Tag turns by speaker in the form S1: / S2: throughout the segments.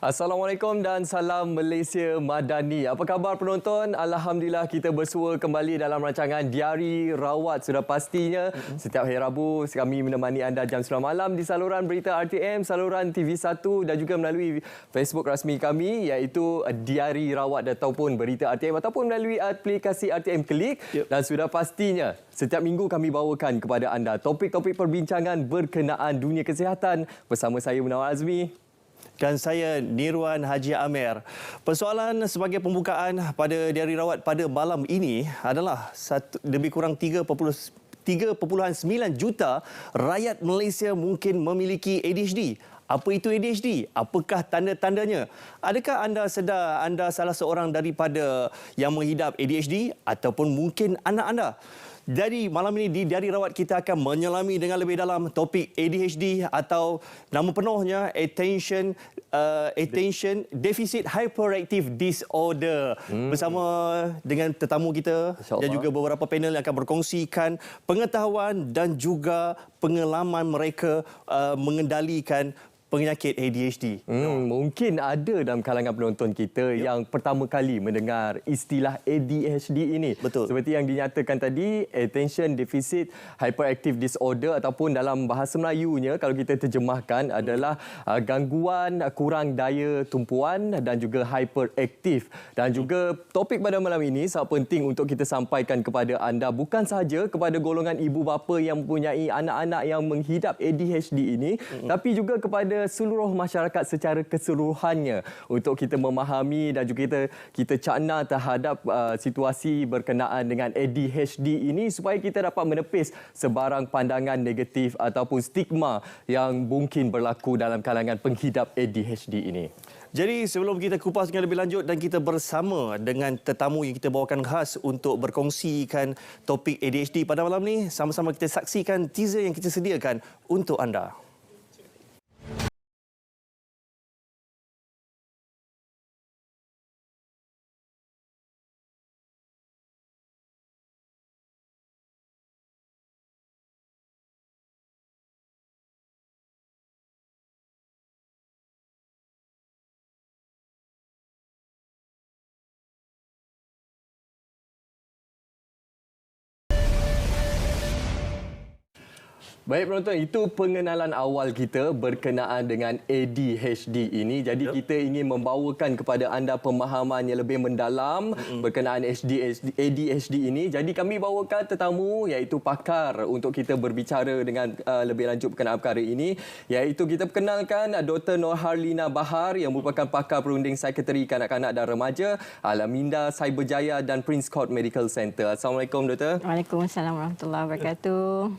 S1: Assalamualaikum dan salam Malaysia Madani. Apa khabar penonton? Alhamdulillah kita bersua kembali dalam rancangan Diari Rawat. Sudah pastinya setiap hari Rabu kami menemani anda jam 9 malam di saluran berita RTM, saluran TV1 dan juga melalui Facebook rasmi kami iaitu Diari Rawat ataupun berita RTM ataupun melalui aplikasi RTM Klik. Dan sudah pastinya setiap minggu kami bawakan kepada anda topik-topik perbincangan berkenaan dunia kesihatan bersama saya Munawar Azmi.
S2: Dan saya Nirwan Haji Amer. Persoalan sebagai pembukaan pada Diari Rawat pada malam ini adalah lebih kurang 3.9 juta rakyat Malaysia mungkin memiliki ADHD. Apa itu ADHD? Apakah tanda-tandanya? Adakah anda sedar anda salah seorang daripada yang menghidap ADHD ataupun mungkin anak anda? Jadi malam ini di Diari Rawat kita akan menyelami dengan lebih dalam topik ADHD atau nama penuhnya Attention Deficit Hyperactive Disorder. Bersama dengan tetamu kita dan juga beberapa panel yang akan berkongsikan pengetahuan dan juga pengalaman mereka mengendalikan penyakit ADHD.
S1: Mungkin ada dalam kalangan penonton kita yang pertama kali mendengar istilah ADHD ini.
S2: Betul.
S1: Seperti yang dinyatakan tadi, Attention Deficit Hyperactive Disorder ataupun dalam bahasa Melayunya kalau kita terjemahkan adalah gangguan kurang daya tumpuan dan juga hyperaktif. Dan juga topik pada malam ini sangat penting untuk kita sampaikan kepada anda bukan sahaja kepada golongan ibu bapa yang mempunyai anak-anak yang menghidap ADHD ini, tapi juga kepada seluruh masyarakat secara keseluruhannya untuk kita memahami dan juga kita cakna terhadap situasi berkenaan dengan ADHD ini supaya kita dapat menepis sebarang pandangan negatif ataupun stigma yang mungkin berlaku dalam kalangan penghidap ADHD ini.
S2: Jadi sebelum kita kupas dengan lebih lanjut dan kita bersama dengan tetamu yang kita bawakan khas untuk berkongsikan topik ADHD pada malam ni, sama-sama kita saksikan teaser yang kita sediakan untuk anda.
S1: Baik penonton, itu pengenalan awal kita berkenaan dengan ADHD ini. Jadi kita ingin membawakan kepada anda pemahaman yang lebih mendalam berkenaan ADHD ini. Jadi kami bawakan tetamu iaitu pakar untuk kita berbicara dengan lebih lanjut berkenaan perkara ini. Iaitu kita perkenalkan Dr. Norharlina Bahar yang merupakan pakar perunding psikiatri kanak-kanak dan remaja Al-Amindah Cyberjaya dan Prince Court Medical Center. Assalamualaikum Doktor.
S3: Waalaikumsalam warahmatullahi wabarakatuh.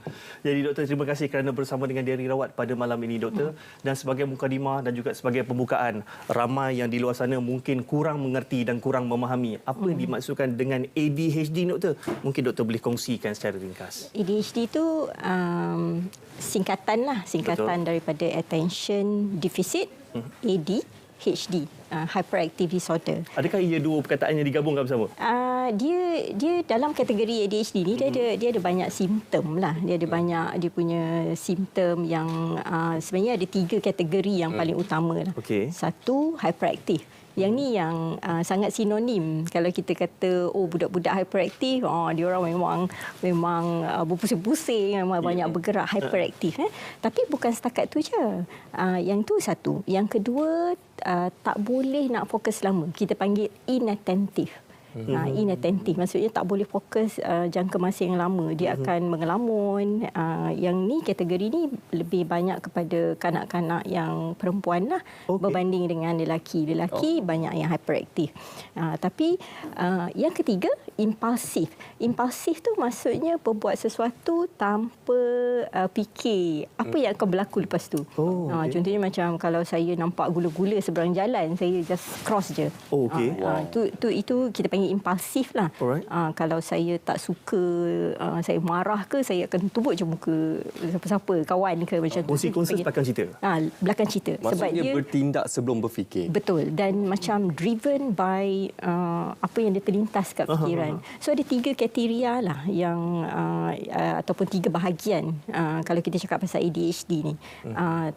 S2: Jadi Doktor, terima kasih kerana bersama dengan Diari Rawat pada malam ini Doktor. Dan sebagai mukadimah dan juga sebagai pembukaan, ramai yang di luar sana mungkin kurang mengerti dan kurang memahami apa yang dimaksudkan dengan ADHD Doktor. Mungkin Doktor boleh kongsikan secara ringkas.
S3: ADHD itu singkatan
S2: Betul.
S3: daripada Attention Deficit ADHD, Hyperactive Disorder.
S2: Adakah ia dua perkataan yang digabungkan bersama?
S3: Dia dalam kategori ADHD ni dia ada banyak simptom lah. Dia punya simptom yang sebenarnya ada 3 kategori yang paling utama lah.
S2: Okey.
S3: Satu, hyperactive. Yang ni yang sangat sinonim. Kalau kita kata budak-budak hyperaktif, dia orang memang berpusing-pusing, memang banyak bergerak, hyperaktif. Tapi bukan setakat tu je. Yang tu satu. Yang kedua, tak boleh nak fokus lama. Kita panggil inattentive. Inattentive maksudnya tak boleh fokus jangka masa yang lama, dia akan mengelamun. Yang ni kategori ni lebih banyak kepada kanak-kanak yang perempuan lah, berbanding dengan lelaki banyak yang hyperaktif. Tapi yang ketiga, impulsif tu maksudnya berbuat sesuatu tanpa fikir apa yang akan berlaku lepas tu. Contohnya macam kalau saya nampak gula-gula seberang jalan, saya just cross je. Itu kita panggil panggil impulsif lah.
S2: Alright.
S3: Kalau saya tak suka, saya marah ke, saya akan tumbuk je muka siapa-siapa, kawan ke macam tu.
S2: Konsekuensi belakang cerita.
S3: Belakang cerita. Sebab
S1: Maksudnya
S3: dia
S1: bertindak sebelum berfikir.
S3: betul, dan macam driven by apa yang dia terlintas kat fikiran. So ada 3 kriteria lah yang ataupun 3 bahagian kalau kita cakap pasal ADHD ni.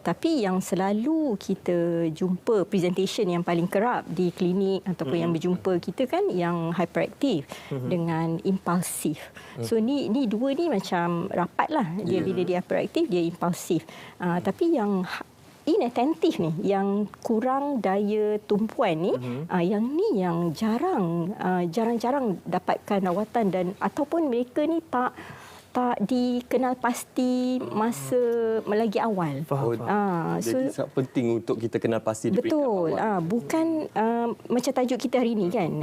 S3: Tapi yang selalu kita jumpa presentation yang paling kerap di klinik ataupun yang berjumpa kita kan yang hyperactive dengan impulsif. So ni dua ni macam rapat lah. Dia bila dia hyperactive, dia impulsif. Tapi yang inattentif ni, yang kurang daya tumpuan ni, yang ni yang jarang-jarang dapatkan rawatan dan ataupun mereka ni tak dikenal pasti masa lagi awal.
S1: Jadi sangat penting untuk kita kenal pasti di peringkat
S3: Betul.
S1: awal.
S3: Bukan macam tajuk kita hari ni kan.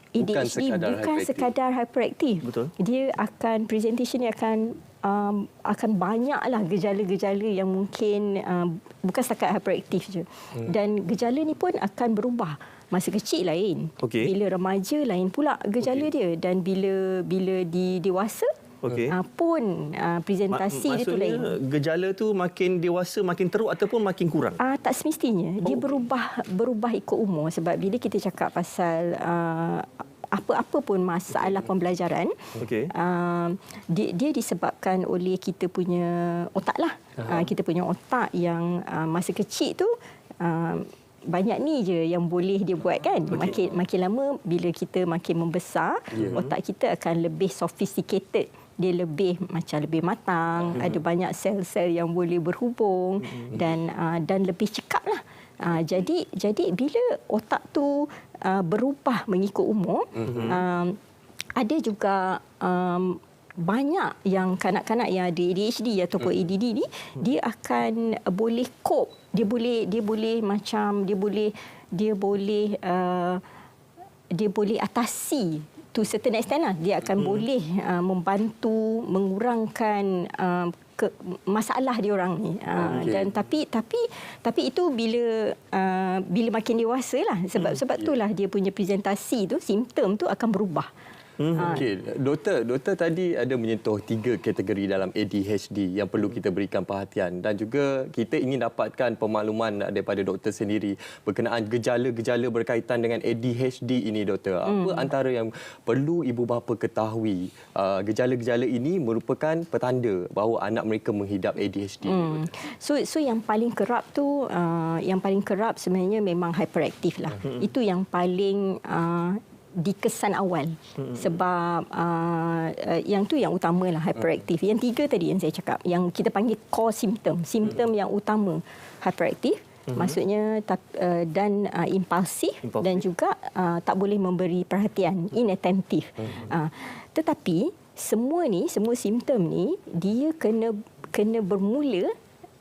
S3: ADHD bukan sekadar hyperactive.
S2: Betul.
S3: Dia akan presentation dia akan banyaklah gejala-gejala yang mungkin bukan setakat hyperactive je. Dan gejala ni pun akan berubah. Masa kecil lain.
S2: Okey.
S3: Bila remaja lain pula gejala dia, dan bila di dewasa pun presentasi dia tu lain.
S2: Maksudnya gejala tu makin dewasa makin teruk ataupun makin kurang?
S3: Tak semestinya. Dia berubah ikut umur. Sebab bila kita cakap pasal apa-apa pun masalah pembelajaran, dia disebabkan oleh kita punya otak lah. Kita punya otak yang masa kecil tu banyak ni je yang boleh dia buat kan. Makin lama bila kita makin membesar, otak kita akan lebih sophisticated. Dia lebih matang, ada banyak sel-sel yang boleh berhubung dan lebih cekap lah. Jadi bila otak tu berubah mengikut umur, ada juga banyak yang kanak-kanak yang ada ADHD ataupun ADD ni, dia akan boleh cope, dia boleh atasi to certain extent lah. Dia akan boleh membantu mengurangkan masalah dia orang ni. Dan tapi itu bila makin dewasa lah. Sebab itulah dia punya presentasi tu, simptom tu akan berubah.
S1: Okey, doktor tadi ada menyentuh 3 kategori dalam ADHD yang perlu kita berikan perhatian, dan juga kita ingin dapatkan pemakluman daripada doktor sendiri berkenaan gejala-gejala berkaitan dengan ADHD ini, doktor. Apa antara yang perlu ibu bapa ketahui? Gejala-gejala ini merupakan petanda bahawa anak mereka menghidap ADHD.
S3: So yang paling kerap tu, sebenarnya memang hyperactive lah. Itu yang paling dikesan awal. Sebab yang tu yang utamalah, hyperactive. Yang 3 tadi yang saya cakap, yang kita panggil core simptom yang utama hyperactive, maksudnya dan impulsif, dan juga tak boleh memberi perhatian, inattentive. Tetapi semua simptom ni dia kena bermula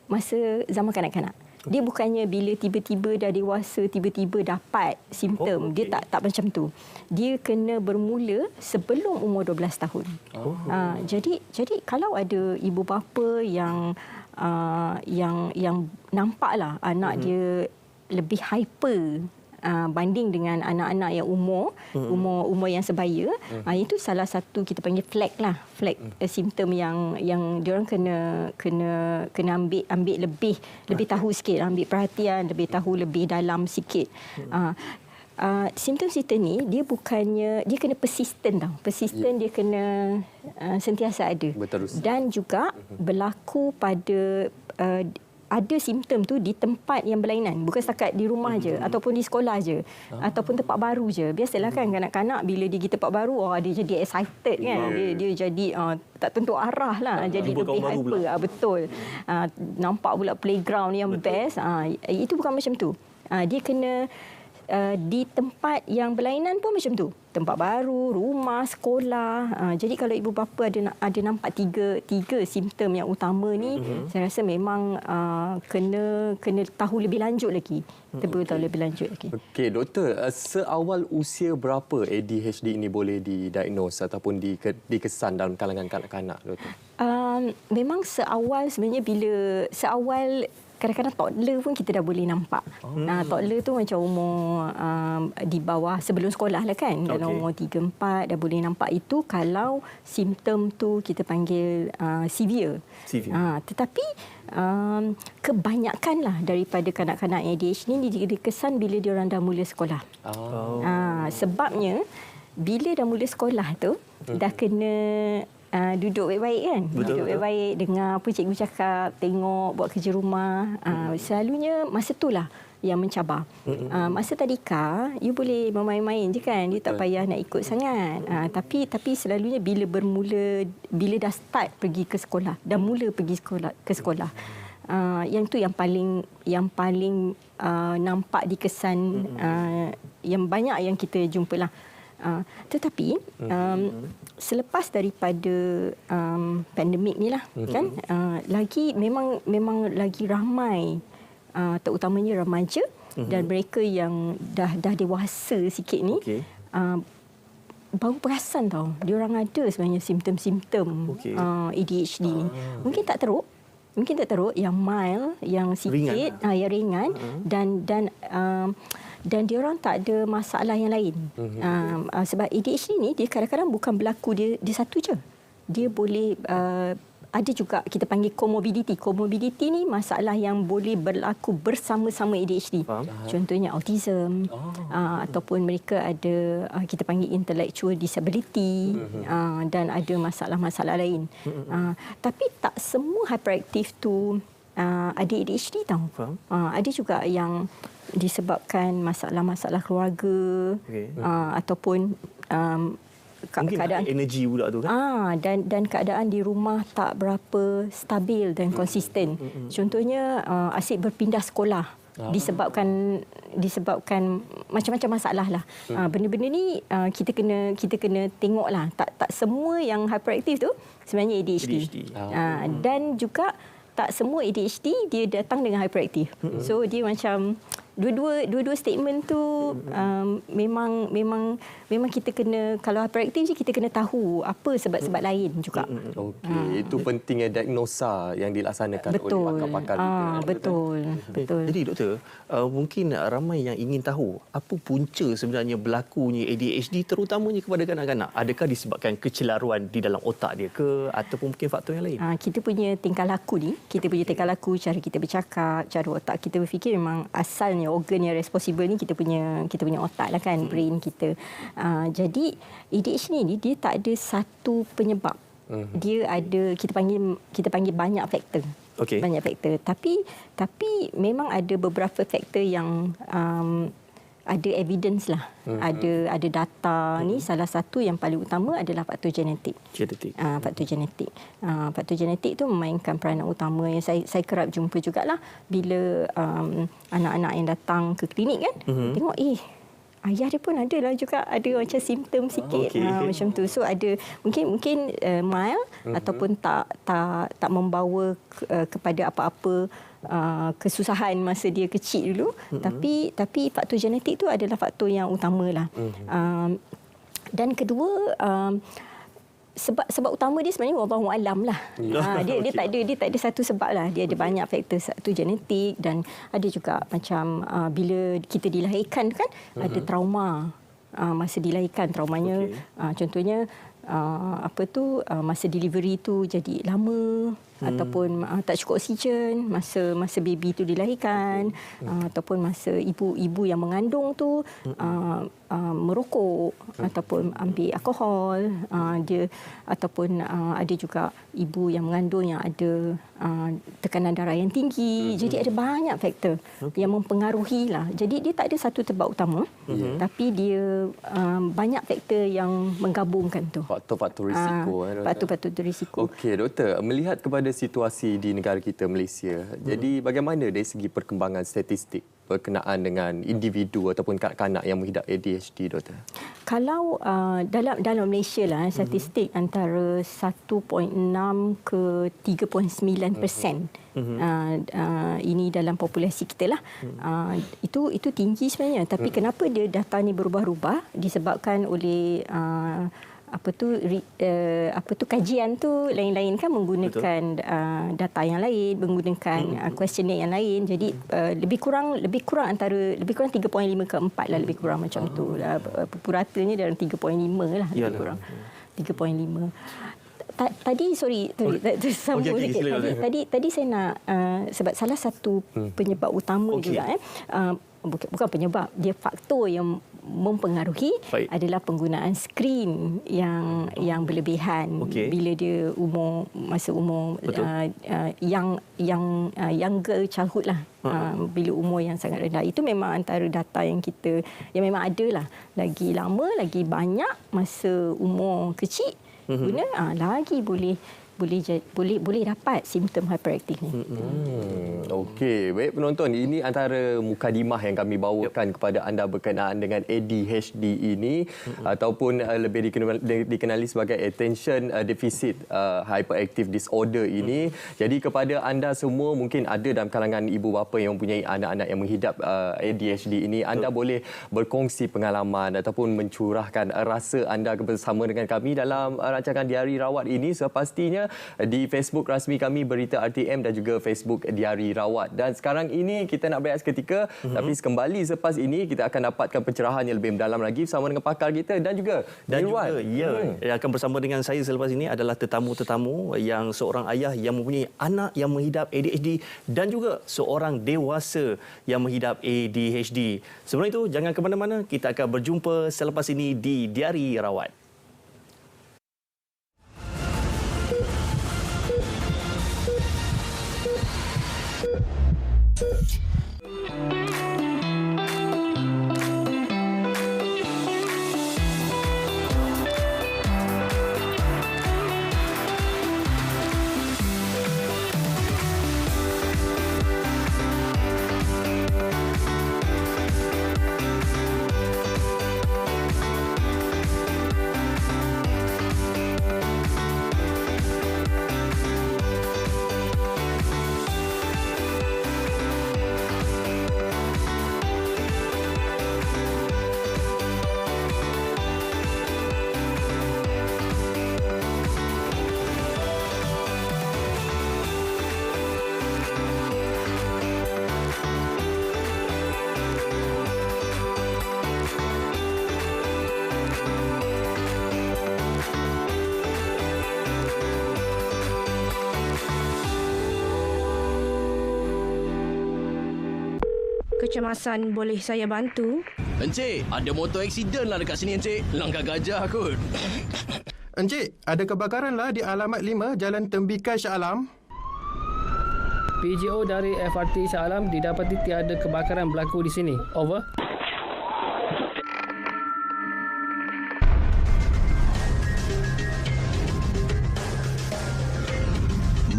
S3: masa zaman kanak-kanak. Dia bukannya bila tiba-tiba dah dewasa, tiba-tiba dapat simptom. Dia tak macam tu. Dia kena bermula sebelum umur 12 tahun. Jadi kalau ada ibu bapa yang nampaklah anak dia lebih hyper banding dengan anak-anak yang umur yang sebaya, itu salah satu kita panggil flag simptom yang diorang kena ambil lebih tahu sikit, ambil perhatian, lebih tahu lebih dalam sikit. Simptom-simptom ni dia kena persisten tau. Persisten, dia kena sentiasa ada.
S1: Berterusan.
S3: Dan juga berlaku pada ada simptom tu di tempat yang berlainan, bukan setakat di rumah je ataupun di sekolah je ataupun tempat baru je. Biasalah kan kanak-kanak bila dia pergi tempat baru, dia jadi excited kan, dia jadi tak tentu arah lah, jadi lebih hyper. Betul. Nampak pula playground yang best. Itu bukan macam tu. Dia kena di tempat yang berlainan pun macam tu. Tempat baru, rumah, sekolah. Jadi kalau ibu bapa ada nampak tiga simptom yang utama ni, saya rasa memang kena tahu lebih lanjut lagi. Tahu lebih lanjut lagi.
S1: Okey, doktor, seawal usia berapa ADHD ini boleh didiagnose ataupun dikesan dalam kalangan kanak-kanak, doktor?
S3: Memang seawal sebenarnya seawal kadang-kadang toddler pun kita dah boleh nampak. Toddler tu macam umur di bawah sebelum sekolah lah kan. Dalam umur 3-4 dah boleh nampak itu kalau simptom tu kita panggil severe. Tetapi kebanyakan lah daripada kanak-kanak ADHD ni dikesan bila dia orang dah mula sekolah. Sebabnya bila dah mula sekolah tu dah kena duduk baik-baik kan. Duduk baik-baik, dengar apa cikgu cakap, tengok, buat kerja rumah. Selalunya masa itulah yang mencabar. Masa tadika, you boleh bermain-main je kan. You tak payah nak ikut sangat. Tapi selalunya bila dah start pergi ke sekolah, dah mula pergi ke sekolah. Yang tu yang paling nampak dikesan, yang banyak yang kita jumpalah. Tetapi selepas daripada pandemik ni lah kan, lagi memang lagi ramai, terutamanya remaja dan mereka yang dah dewasa sikit ni, baru perasan tau diorang ada sebenarnya simptom-simptom ADHD ni. Mungkin tak teruk, yang mild, yang sikit, yang ringan, dan diorang tak ada masalah yang lain. Sebab ADHD ni dia kadang-kadang bukan berlaku dia satu je. Dia boleh ada juga kita panggil comorbidity. Comorbidity ni masalah yang boleh berlaku bersama-sama ADHD. Contohnya autism, ataupun mereka ada kita panggil intellectual disability, dan ada masalah-masalah lain. Tapi tak semua hyperactive tu ada ADHD tau. Ada juga yang disebabkan masalah-masalah keluarga, ataupun keadaan
S2: energi budak tu kan.
S3: Dan keadaan di rumah tak berapa stabil dan konsisten. Contohnya asyik berpindah sekolah disebabkan macam-macam masalah lah. Benda-benda ni kita kena tengoklah. Tak semua yang hyperactive tu sebenarnya ADHD. Dan juga tak semua ADHD dia datang dengan hyperactive. So dia macam dua statement tu memang kita kena, kalau hyperactive je kita kena tahu apa sebab-sebab lain juga.
S1: Okey, itu pentingnya diagnosa yang dilaksanakan oleh pakar-pakar kita.
S3: Betul.
S2: Jadi doktor, mungkin ramai yang ingin tahu apa punca sebenarnya berlakunya ADHD terutamanya kepada kanak-kanak. Adakah disebabkan kecelaruan di dalam otak dia ke, ataupun mungkin faktor yang lain?
S3: Kita punya tingkah laku, cara kita bercakap, cara otak kita berfikir, memang asalnya organ yang responsible ni kita punya otak lah kan, brain kita. Jadi ADHD ni dia tak ada satu penyebab. Dia ada kita panggil banyak faktor. Banyak faktor. Tapi memang ada beberapa faktor yang ada evidence lah. Ada data ni. Salah satu yang paling utama adalah faktor genetik. Faktor genetik tu memainkan peranan utama yang saya kerap jumpa jugalah bila anak-anak yang datang ke klinik kan, tengok ayah dia pun ada juga macam simptom sikit, macam tu. So ada mungkin mild ataupun tak membawa kepada apa-apa kesusahan masa dia kecil dulu, tapi faktor genetik tu adalah faktor yang utamalah. Dan kedua, sebab utama dia sebenarnya wallahu alam lah. Dia tak ada satu sebab lah. Dia ada banyak faktor. Satu genetik, dan ada juga macam bila kita dilahirkan kan, ada trauma masa dilahirkan. Traumanya contohnya masa delivery tu jadi lama, ataupun tak cukup oksigen masa baby tu dilahirkan, ataupun masa ibu yang mengandung tu merokok, ataupun ambil alkohol, ataupun ada juga ibu yang mengandung yang ada tekanan darah yang tinggi. Jadi ada banyak faktor yang mempengaruhi lah. Jadi dia tak ada satu sebab utama, tapi dia banyak faktor yang menggabungkan tu.
S1: Faktor-faktor risiko.
S3: Faktor-faktor risiko.
S1: Okey, doktor, melihat kepada situasi di negara kita Malaysia, jadi bagaimana dari segi perkembangan statistik berkenaan dengan individu ataupun kanak-kanak yang mengidap ADHD, doktor? Kalau
S3: dalam Malaysia lah, statistik antara 1.6 ke 3.9%. Ini dalam populasi kita lah. Itu tinggi sebenarnya. Tapi kenapa dia data ni berubah-ubah? Disebabkan oleh kajian tu lain-lain kan, menggunakan data yang lain, menggunakan questionnaire yang lain. Jadi lebih kurang 3.5 ke 4 lah, lebih kurang macam tu. Puratanya dalam 3.5 lah, lebih kurang 3.5. Tadi sambung sikit. Tadi saya nak sebab salah satu penyebab utama juga bukan penyebab, dia faktor yang mempengaruhi adalah penggunaan skrin yang berlebihan bila dia masa umur younger childhood lah. Bila umur yang sangat rendah, itu memang antara data yang memang ada lah. Lagi lama, lagi banyak masa umur kecil guna, lagi boleh dapat simptom hyperaktif ni.
S1: Okey, baik penonton, ini antara mukadimah yang kami bawakan kepada anda berkenaan dengan ADHD ini ataupun lebih dikenali sebagai attention deficit hyperactive disorder ini. Jadi kepada anda semua, mungkin ada dalam kalangan ibu bapa yang mempunyai anak-anak yang menghidap ADHD ini, anda boleh berkongsi pengalaman ataupun mencurahkan rasa anda bersama dengan kami dalam rancangan Diari Rawat ini. Sepastinya di Facebook rasmi kami Berita RTM dan juga Facebook Diari Rawat. Dan sekarang ini kita nak berehat seketika, tapi kembali selepas ini kita akan dapatkan pencerahan yang lebih mendalam lagi bersama dengan pakar kita dan juga Nirwan.
S2: Yang akan bersama dengan saya selepas ini adalah tetamu-tetamu yang seorang ayah yang mempunyai anak yang menghidap ADHD dan juga seorang dewasa yang menghidap ADHD. Sebelum itu, jangan ke mana-mana, kita akan berjumpa selepas ini di Diari Rawat.
S4: Kecemasan, boleh saya bantu?
S5: Encik, ada motor aksiden lah dekat sini, Encik. Langkah gajah kot.
S6: Encik, ada kebakaran lah di alamat 5 Jalan Tembikai Shah Alam.
S7: PGO dari FRT Shah Alam didapati tiada kebakaran berlaku di sini. Over.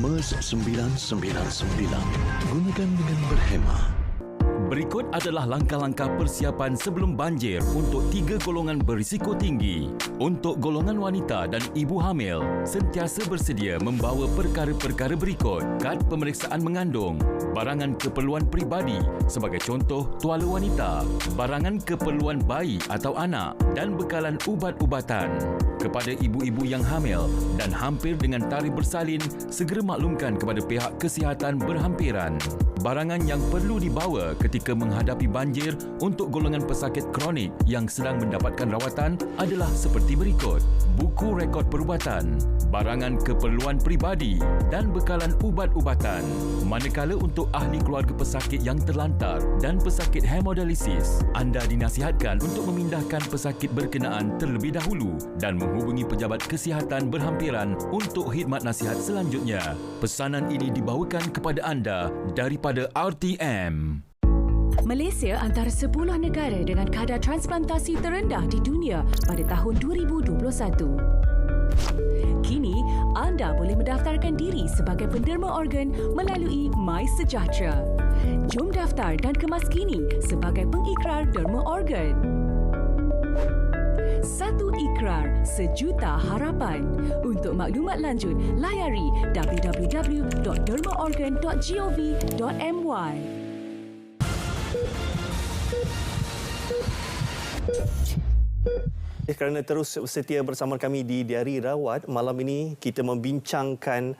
S8: MERS 999. Gunakan dengan berhemah.
S9: Berikut adalah langkah-langkah persiapan sebelum banjir untuk 3 golongan berisiko tinggi. Untuk golongan wanita dan ibu hamil, sentiasa bersedia membawa perkara-perkara berikut: kad pemeriksaan mengandung, barangan keperluan peribadi sebagai contoh tuala wanita, barangan keperluan bayi atau anak dan bekalan ubat-ubatan. Kepada ibu-ibu yang hamil dan hampir dengan tarikh bersalin, segera maklumkan kepada pihak kesihatan berhampiran. Barangan yang perlu dibawa ketika menghadapi banjir untuk golongan pesakit kronik yang sedang mendapatkan rawatan adalah seperti berikut: buku rekod perubatan, barangan keperluan peribadi dan bekalan ubat-ubatan. Manakala untuk ahli keluarga pesakit yang terlantar dan pesakit hemodialisis, anda dinasihatkan untuk memindahkan pesakit berkenaan terlebih dahulu dan menghubungi pejabat kesihatan berhampiran untuk khidmat nasihat selanjutnya. Pesanan ini dibawakan kepada anda daripada RTM.
S10: Malaysia antara 10 negara dengan kadar transplantasi terendah di dunia pada tahun 2021. Kini, anda boleh mendaftarkan diri sebagai penderma organ melalui MySejahtera. Jom daftar dan kemaskini sebagai pengikrar derma organ. Satu ikrar, sejuta harapan. Untuk maklumat lanjut, layari www.dermaorgan.gov.my.
S2: Kerana terus setia bersama kami di Diari Rawat, malam ini kita membincangkan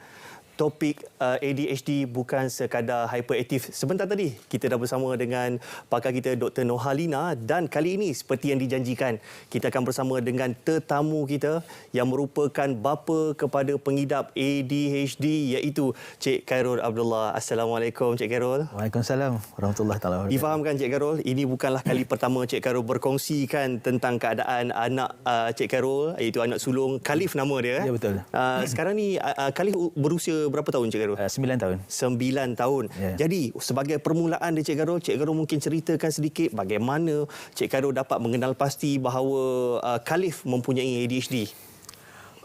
S2: topik ADHD bukan sekadar hyperaktif. Sebentar tadi kita dah bersama dengan pakar kita Dr. Nohalina, dan kali ini seperti yang dijanjikan kita akan bersama dengan tetamu kita yang merupakan bapa kepada pengidap ADHD, iaitu Cik Khairul Abdullah. Assalamualaikum Cik Khairul.
S4: Waalaikumsalam warahmatullahi taala wabarakatuh.
S2: Difahamkan Cik Khairul, ini bukanlah kali pertama Cik Khairul berkongsikan tentang keadaan anak Cik Khairul, iaitu anak sulung Khalif nama dia.
S4: Ya, betul.
S2: Sekarang ni Khalif berusia berapa tahun Cik Khairul?
S4: 9 tahun.
S2: 9 tahun.
S4: Ya.
S2: Jadi sebagai permulaan dia Cik Khairul mungkin ceritakan sedikit bagaimana Cik Khairul dapat mengenal pasti bahawa Khalif mempunyai ADHD.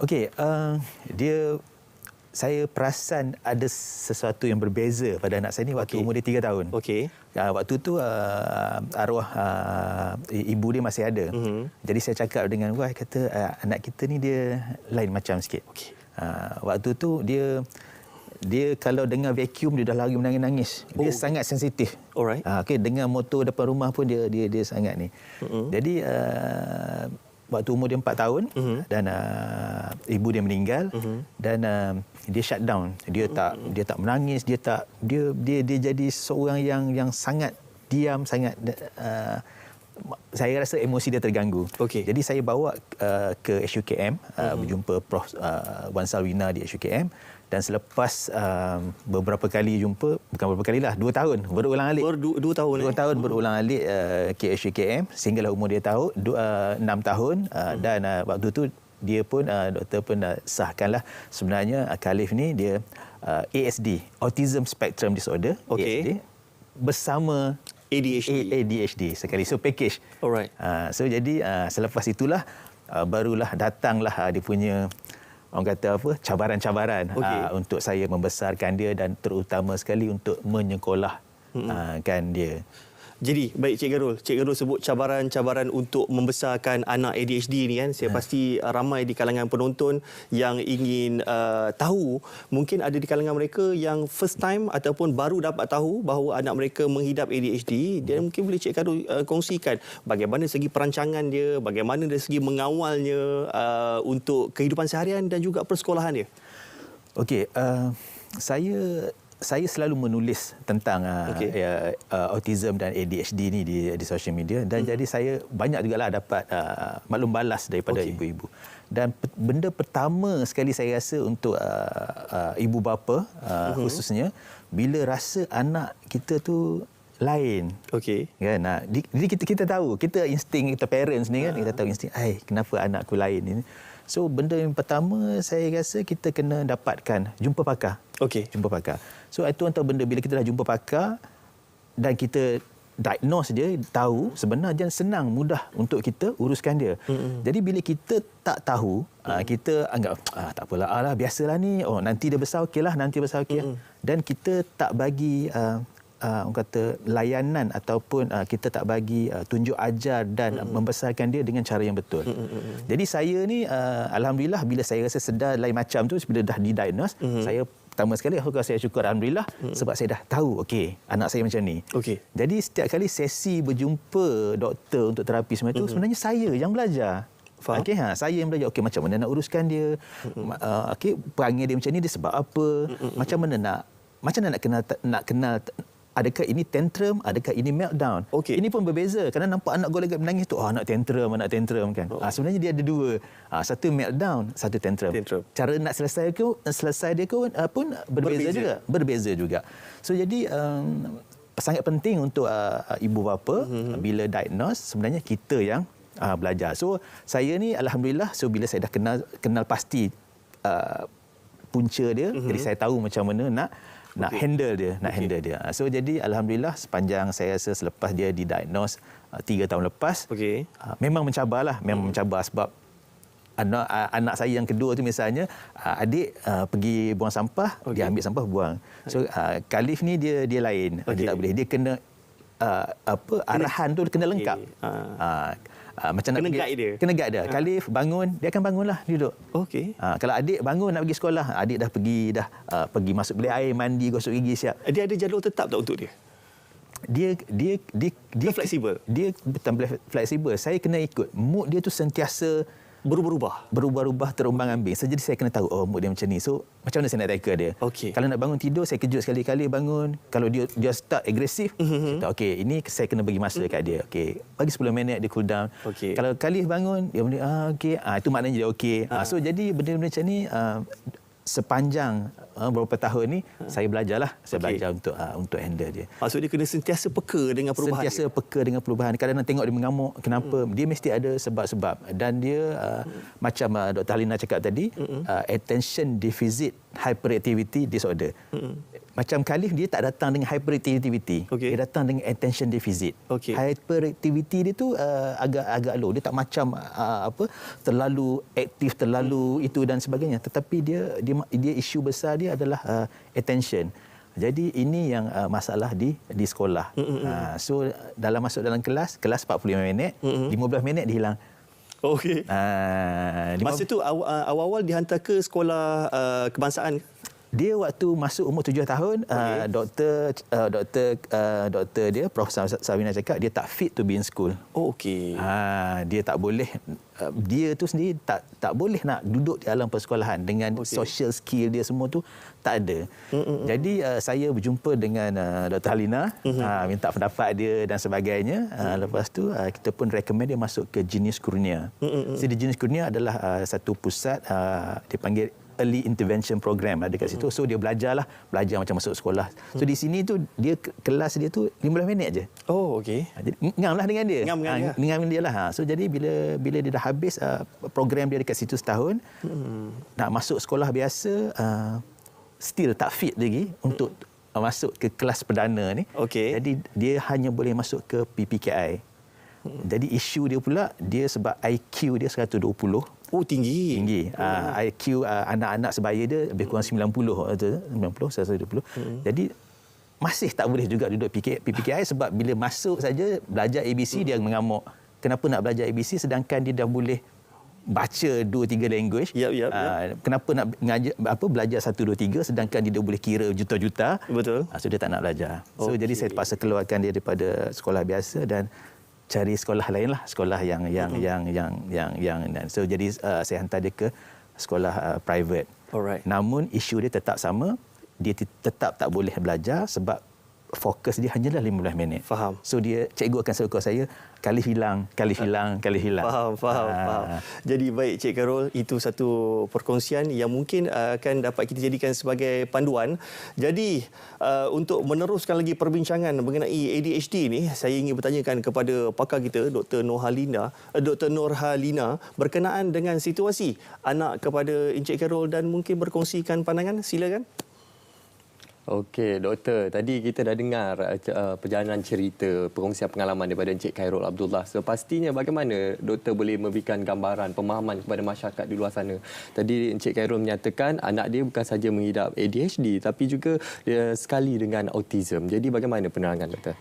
S4: Okey, saya perasan ada sesuatu yang berbeza pada anak saya ni waktu umur dia 3 tahun.
S2: Okey.
S4: Waktu tu arwah ibu dia masih ada. Jadi saya cakap dengan wife, kata anak kita ni dia lain macam sikit.
S2: Okey.
S4: Waktu tu dia kalau dengar vacuum dia dah lari menangis-nangis. Dia sangat sensitif.
S2: Alright.
S4: Okey, dengar motor depan rumah pun dia sangat ni. Jadi waktu umur dia 4 tahun dan ibu dia meninggal dan dia shut down. Dia tak menangis, dia jadi seorang yang sangat diam, sangat saya rasa emosi dia terganggu.
S2: Okey.
S4: Jadi saya bawa ke SUKM berjumpa Prof Wan Salwina di SUKM, dan selepas beberapa kali jumpa, bukan beberapa kalilah, 2 tahun berulang-alik.
S2: 2 tahun.
S4: 2 tahun berulang-alik ke SUKM sehinggalah umur dia 6 tahun dan waktu tu dia pun doktor pun sahkanlah sebenarnya Khalif ni dia ASD, Autism Spectrum Disorder.
S2: Okey.
S4: ASD bersama ADHD sekali. So package.
S2: Alright.
S4: So jadi selepas itulah barulah datanglah dia punya, orang kata apa, cabaran-cabaran untuk saya membesarkan dia dan terutama sekali untuk menyekolahkan dia.
S2: Jadi, baik Cik Khairul sebut cabaran-cabaran untuk membesarkan anak ADHD ni kan. Saya pasti ramai di kalangan penonton yang ingin tahu, mungkin ada di kalangan mereka yang first time ataupun baru dapat tahu bahawa anak mereka menghidap ADHD. Dan mungkin boleh Cik Khairul kongsikan bagaimana segi perancangan dia, bagaimana dari segi mengawalnya untuk kehidupan seharian dan juga persekolahan dia.
S4: Okey, saya selalu menulis tentang autism dan ADHD ni di social media, dan jadi saya banyak jugalah dapat maklum balas daripada ibu-ibu. Dan benda pertama sekali saya rasa untuk ibu bapa khususnya bila rasa anak kita tu lain.
S2: Okey.
S4: Kan? Jadi kita tahu, kita insting, kita parents ni kan, kita tahu insting, kenapa anakku lain ni. So benda yang pertama saya rasa kita kena dapatkan jumpa pakar.
S2: Okey.
S4: Jumpa pakar. So itu antara benda bila kita dah jumpa pakar dan kita diagnose dia, tahu, sebenarnya senang, mudah untuk kita uruskan dia. Jadi bila kita tak tahu, kita anggap tak apalah, biasalah ni, nanti dia besar okeylah, nanti besar okey. Dan kita tak bagi orang kata layanan ataupun kita tak bagi tunjuk ajar dan membesarkan dia dengan cara yang betul. Jadi saya ni alhamdulillah bila saya rasa sedar lain macam tu, bila dah didiagnose, saya pertama sekali saya syukur alhamdulillah sebab saya dah tahu anak saya macam ni. Jadi setiap kali sesi berjumpa doktor untuk terapi semua itu sebenarnya saya yang belajar. Okey, saya yang belajar macam mana nak uruskan dia. Perangai dia macam ni dia sebab apa? Macam mana nak kenal adakah ini tantrum, adakah ini meltdown. Ini pun berbeza. Kerana nampak anak golek menangis tu, anak tantrum kan. Sebenarnya dia ada dua. Satu meltdown, satu tantrum. Cara nak selesai dia pun berbeza juga. So jadi sangat penting untuk ibu bapa bila diagnose, sebenarnya kita yang belajar. So saya ni alhamdulillah, so bila saya dah kenal pasti punca dia, jadi saya tahu macam mana nak handle dia. So jadi alhamdulillah sepanjang saya rasa selepas dia didiagnose 3 tahun lepas, memang mencabarlah, sebab anak saya yang kedua tu misalnya, adik pergi buang sampah, dia ambil sampah buang. So Khalif ni dia lain, dia tak boleh, dia kena arahan tu kena lengkap. Macam
S2: kena guide dia.
S4: Kena guide dia. Khalif bangun, dia akan bangunlah duduk. Kalau adik bangun nak pergi sekolah, adik dah pergi masuk bilik air, mandi, gosok gigi siap.
S2: Dia ada jadual tetap tak untuk dia? Dia fleksibel.
S4: Dia betul fleksibel. Saya kena ikut. Mood dia tu sentiasa berubah-ubah terumbang-ambing. So, jadi saya kena tahu mood dia macam ni. So macam mana saya nak tackle dia? Kalau nak bangun tidur, saya kejut sekali-kali bangun. Kalau dia start agresif, saya tahu okey, ini saya kena bagi masa kat dia. Okey, bagi 10 minit dia cool down. Kalau kali bangun, dia mula okey, itu maknanya dia okey. So jadi benda-benda macam ni sepanjang beberapa tahun ni saya belajarlah. Saya belajar untuk handle dia.
S2: Maksud dia kena sentiasa peka dengan perubahan.
S4: Sentiasa peka dengan perubahan. Kadang-kadang tengok dia mengamuk, kenapa? Dia mesti ada sebab-sebab. Dan dia macam Dr. Halina cakap tadi, attention deficit hyperactivity disorder. Macam Khalif, dia tak datang dengan hyperactivity. Dia datang dengan attention deficit. Hyperactivity dia tu agak low. Dia tak macam terlalu aktif, terlalu itu dan sebagainya. Tetapi dia isu besar dia adalah attention. Jadi ini yang masalah di sekolah. So masuk dalam kelas 45 minit, 15 minit dia hilang.
S2: Okey. Masa tu awal-awal dihantar ke sekolah kebangsaan?
S4: Dia waktu masuk umur 7 tahun, doktor dia, Prof. Sawina cakap dia tak fit to be in school. Dia tak boleh, dia tu sendiri tak boleh nak duduk di alam persekolahan dengan social skill dia semua tu tak ada. Jadi saya berjumpa dengan Dr. Halina, minta pendapat dia dan sebagainya. Lepas tu kita pun recommend dia masuk ke Genius Kurnia. Jadi Genius Kurnia adalah satu pusat, dipanggil Early Intervention Program dekat situ. So dia belajar macam masuk sekolah. So di sini tu dia kelas dia tu 15 minit je. Jadi ngamlah dengan dia. Ngam dia lah. So jadi bila dia dah habis program dia dekat situ setahun, nak masuk sekolah biasa, still tak fit lagi untuk masuk ke kelas perdana ni. Jadi dia hanya boleh masuk ke PPKI. Jadi isu dia pula, dia sebab IQ dia 120.
S2: Tinggi.
S4: IQ anak-anak sebaya dia lebih kurang 120. Jadi masih tak boleh juga duduk PPKI sebab bila masuk saja belajar ABC dia mengamuk. Kenapa nak belajar ABC sedangkan dia dah boleh baca 2-3 language? Kenapa nak belajar 1, 2, 3 sedangkan dia dah boleh kira juta-juta?
S2: Betul.
S4: So dia tak nak belajar. So jadi saya terpaksa keluarkan dia daripada sekolah biasa dan cari sekolah lain lah, sekolah yang so jadi saya hantar dia ke sekolah private. Namun isu dia tetap sama, dia tetap tak boleh belajar sebab fokus dia hanyalah 15 minit.
S2: Faham.
S4: So cikgu akan selalu call saya, kali hilang.
S2: Faham. Jadi baik Cik Carol, itu satu perkongsian yang mungkin akan dapat kita jadikan sebagai panduan. Jadi untuk meneruskan lagi perbincangan mengenai ADHD ni, saya ingin bertanyakan kepada pakar kita Dr. Nur Halina berkenaan dengan situasi anak kepada Encik Carol dan mungkin berkongsikan pandangan. Silakan.
S1: Okey, doktor. Tadi kita dah dengar perjalanan cerita, perkongsian pengalaman daripada Encik Khairul Abdullah. So, pastinya bagaimana doktor boleh memberikan gambaran, pemahaman kepada masyarakat di luar sana. Tadi Encik Khairul menyatakan anak dia bukan saja mengidap ADHD tapi juga dia sekali dengan autism. Jadi bagaimana penerangan doktor?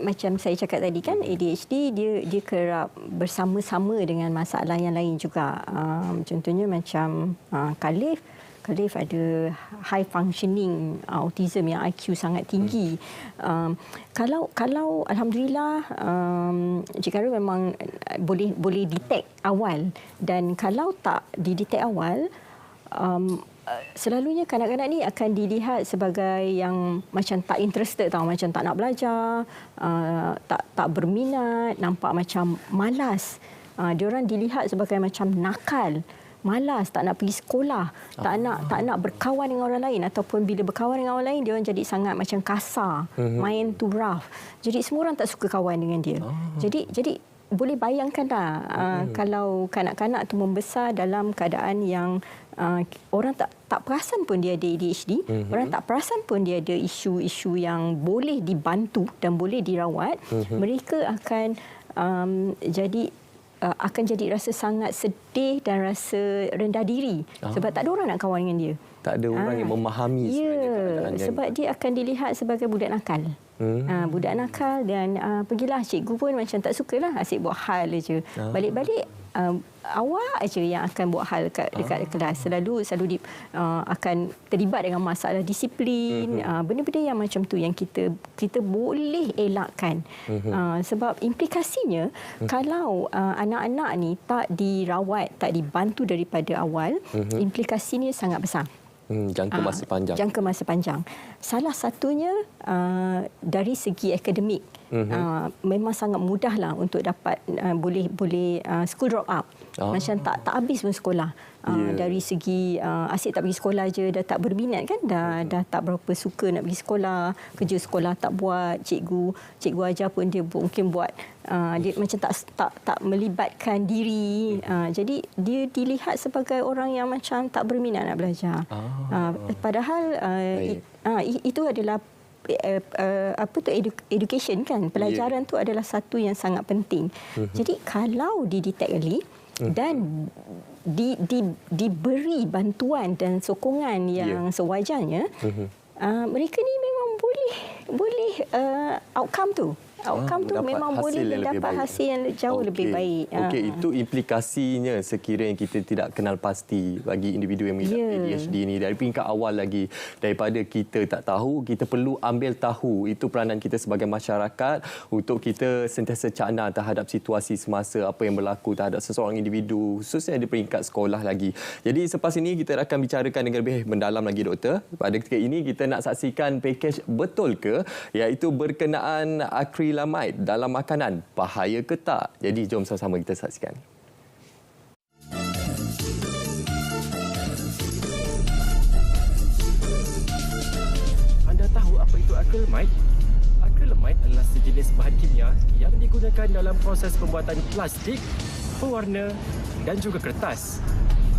S3: Macam saya cakap tadi kan, ADHD dia kerap bersama-sama dengan masalah yang lain juga. Contohnya macam Khalif ada high functioning autism yang IQ sangat tinggi. Kalau alhamdulillah Encik Khairul memang boleh detect awal, dan kalau tak didetect awal, selalunya kanak-kanak ni akan dilihat sebagai yang macam tak interested tau, macam tak nak belajar, tak berminat, nampak macam malas. Diorang dilihat sebagai macam nakal, malas, tak nak pergi sekolah, tak nak berkawan dengan orang lain, ataupun bila berkawan dengan orang lain dia orang jadi sangat macam kasar, main tu rough. Jadi semua orang tak suka kawan dengan dia. Jadi boleh bayangkanlah kalau kanak-kanak tu membesar dalam keadaan yang orang tak perasan pun dia ada ADHD, orang tak perasan pun dia ada isu-isu yang boleh dibantu dan boleh dirawat, mereka akan jadi rasa sangat sedih dan rasa rendah diri sebab tak ada orang nak kawan dengan dia.
S1: Tak ada orang yang memahami sebenarnya.
S3: Sebab dia akan dilihat sebagai budak nakal. Budak nakal, dan pergilah cikgu pun macam tak sukalah, asyik buat hal je. Balik-balik awak aja yang akan buat hal dekat kelas. Selalu akan terlibat dengan masalah disiplin, benda-benda yang macam tu yang kita boleh elakkan. Sebab implikasinya kalau anak-anak ni tak dirawat, tak dibantu daripada awal, implikasinya sangat besar.
S1: Jangka masa panjang.
S3: Jangka masa panjang. Salah satunya dari segi akademik. Memang sangat mudahlah untuk dapat boleh school drop out. Macam tak habis pun sekolah. Dari segi asyik tak pergi sekolah je, dah tak berminat kan, dah tak berapa suka nak pergi sekolah, kerja sekolah tak buat, cikgu ajar pun dia mungkin buat dia macam tak melibatkan diri. Jadi dia dilihat sebagai orang yang macam tak berminat nak belajar. Padahal itu adalah education kan, pelajaran tu adalah satu yang sangat penting. Jadi kalau didetect early dan diberi bantuan dan sokongan yang sewajarnya, mereka ni memang boleh outcome tu memang boleh mendapat hasil yang jauh lebih baik.
S1: Okey, itu implikasinya sekiranya kita tidak kenal pasti bagi individu yang mengidap ADHD ni dari peringkat awal lagi. Daripada kita tak tahu, kita perlu ambil tahu. Itu peranan kita sebagai masyarakat untuk kita sentiasa cakna terhadap situasi semasa, apa yang berlaku terhadap seseorang individu, khususnya di peringkat sekolah lagi. Jadi selepas ini kita akan bicarakan dengan lebih mendalam lagi, Doktor. Pada ketika ini kita nak saksikan pakej Betul Ke, iaitu berkenaan akrilamid dalam makanan, bahaya ke tak? Jadi jom sama-sama kita saksikan.
S11: Anda tahu apa itu akrilamid? Akrilamid adalah sejenis bahan kimia yang digunakan dalam proses pembuatan plastik, pewarna dan juga kertas.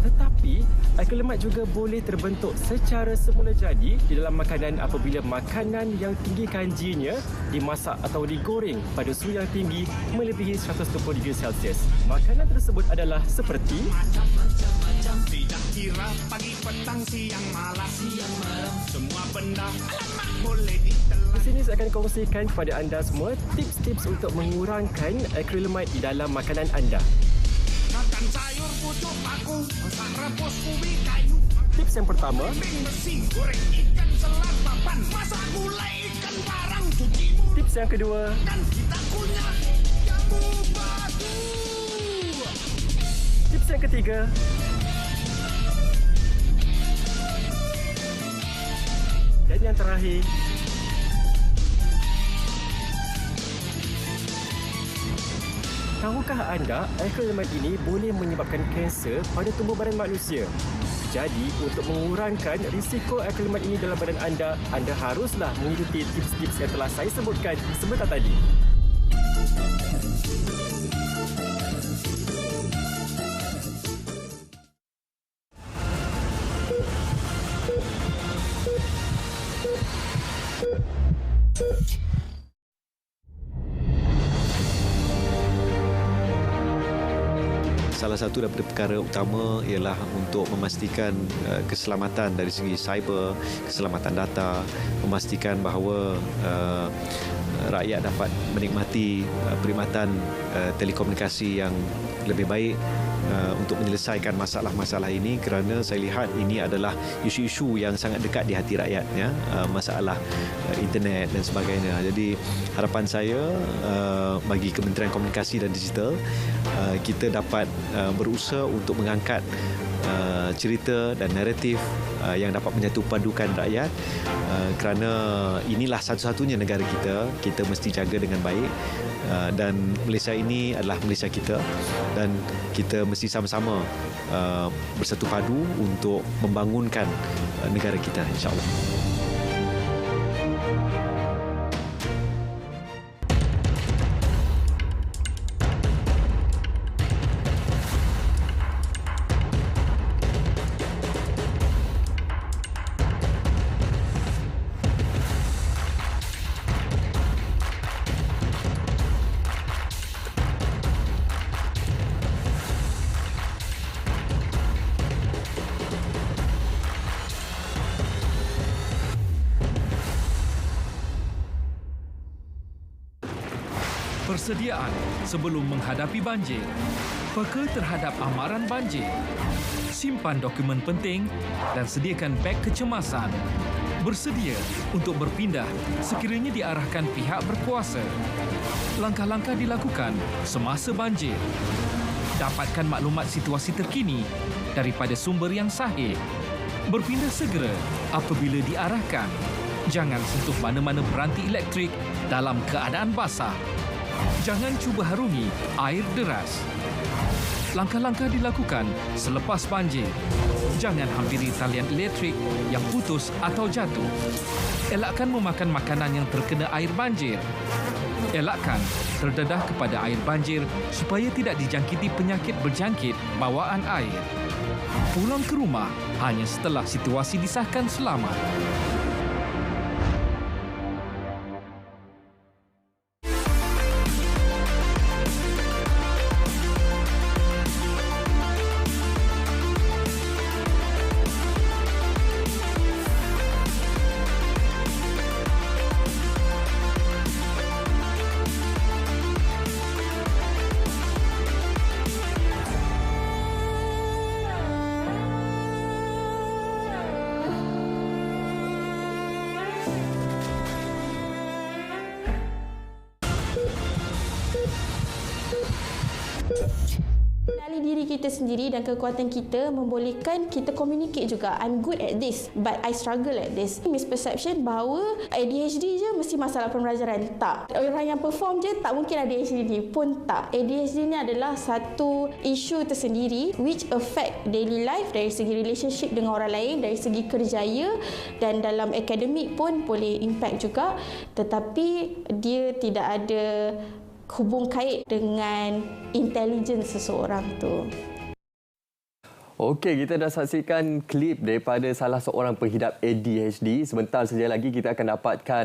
S11: Tetapi, akrilamid juga boleh terbentuk secara semula jadi di dalam makanan apabila makanan yang tinggi kanjinya dimasak atau digoreng pada suhu yang tinggi melebihi 120°C. Makanan tersebut adalah seperti tidak kira pagi, petang, siang, malam, semua benda boleh ditelan. Di sini saya akan kongsikan kepada anda semua tips-tips untuk mengurangkan akrilamid di dalam makanan anda. Makan sayur pucuk paku, masak rebus ubi kayu. Tips yang pertama, besi, goreng ikan selat papan, masak gulai ikan parang, cuci mulut. Tips yang kedua, dan kita kunyah jambu batu. Tips yang ketiga, dan yang terakhir, tahukah anda akrilamid ini boleh menyebabkan kanser pada tumbuh badan manusia? Jadi, untuk mengurangkan risiko akrilamid ini dalam badan anda haruslah mengikuti tips-tips yang telah saya sebutkan sebentar tadi.
S12: Salah satu daripada perkara utama ialah untuk memastikan keselamatan dari segi cyber, keselamatan data, memastikan bahawa rakyat dapat menikmati perkhidmatan telekomunikasi yang lebih baik untuk menyelesaikan masalah-masalah ini, kerana saya lihat ini adalah isu-isu yang sangat dekat di hati rakyat, ya, masalah internet dan sebagainya. Jadi harapan saya bagi Kementerian Komunikasi dan Digital, kita dapat berusaha untuk mengangkat cerita dan naratif yang dapat menyatu padukan rakyat, kerana inilah satu-satunya negara kita mesti jaga dengan baik, dan Malaysia ini adalah Malaysia kita dan kita mesti sama-sama bersatu padu untuk membangunkan negara kita, insya-Allah.
S13: Persediaan sebelum menghadapi banjir. Peka terhadap amaran banjir. Simpan dokumen penting dan sediakan beg kecemasan. Bersedia untuk berpindah sekiranya diarahkan pihak berkuasa. Langkah-langkah dilakukan semasa banjir. Dapatkan maklumat situasi terkini daripada sumber yang sahih. Berpindah segera apabila diarahkan. Jangan sentuh mana-mana peranti elektrik dalam keadaan basah. Jangan cuba harungi air deras. Langkah-langkah dilakukan selepas banjir. Jangan hampiri talian elektrik yang putus atau jatuh. Elakkan memakan makanan yang terkena air banjir. Elakkan terdedah kepada air banjir supaya tidak dijangkiti penyakit berjangkit bawaan air. Pulang ke rumah hanya setelah situasi disahkan selamat.
S14: Kenali diri kita sendiri dan kekuatan kita membolehkan kita communicate juga. I'm good at this, but I struggle at this. Misperception bahawa ADHD je mesti masalah pembelajaran. Tak. Orang yang perform je tak mungkin ada ADHD pun tak. ADHD ni adalah satu isu tersendiri which affect daily life dari segi relationship dengan orang lain, dari segi kerjaya dan dalam akademik pun boleh impact juga. Tetapi dia tidak ada hubung kait dengan intelligence seseorang tu.
S1: Okey, kita dah saksikan klip daripada salah seorang penghidap ADHD. Sebentar saja lagi kita akan dapatkan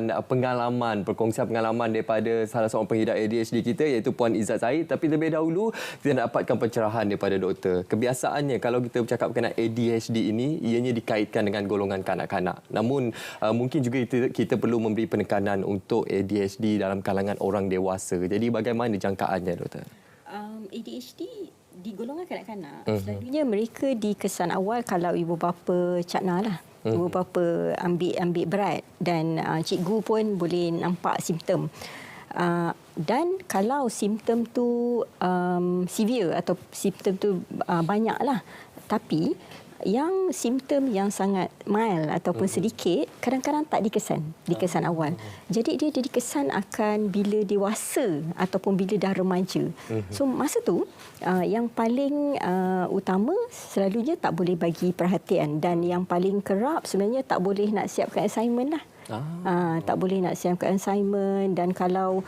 S1: perkongsian pengalaman daripada salah seorang penghidap ADHD kita iaitu Puan Izzat Zahid. Tapi terlebih dahulu kita nak dapatkan pencerahan daripada doktor. Kebiasaannya kalau kita bercakap mengenai ADHD ini ianya dikaitkan dengan golongan kanak-kanak. Namun mungkin juga kita perlu memberi penekanan untuk ADHD dalam kalangan orang dewasa. Jadi bagaimana jangkaannya doktor?
S3: ADHD di golongan kanak-kanak, selalunya mereka di kesan awal kalau ibu bapa cakna lah. Ibu bapa ambil berat dan cikgu pun boleh nampak simptom. Dan kalau simptom tu severe atau simptom tu banyak lah. Tapi yang simptom yang sangat mild ataupun sedikit kadang-kadang tak dikesan awal. Jadi dia dikesan akan bila dewasa ataupun bila dah remaja. So masa tu yang paling utama selalunya tak boleh bagi perhatian dan yang paling kerap sebenarnya tak boleh nak siapkan assignment lah. Tak boleh nak siapkan assignment dan kalau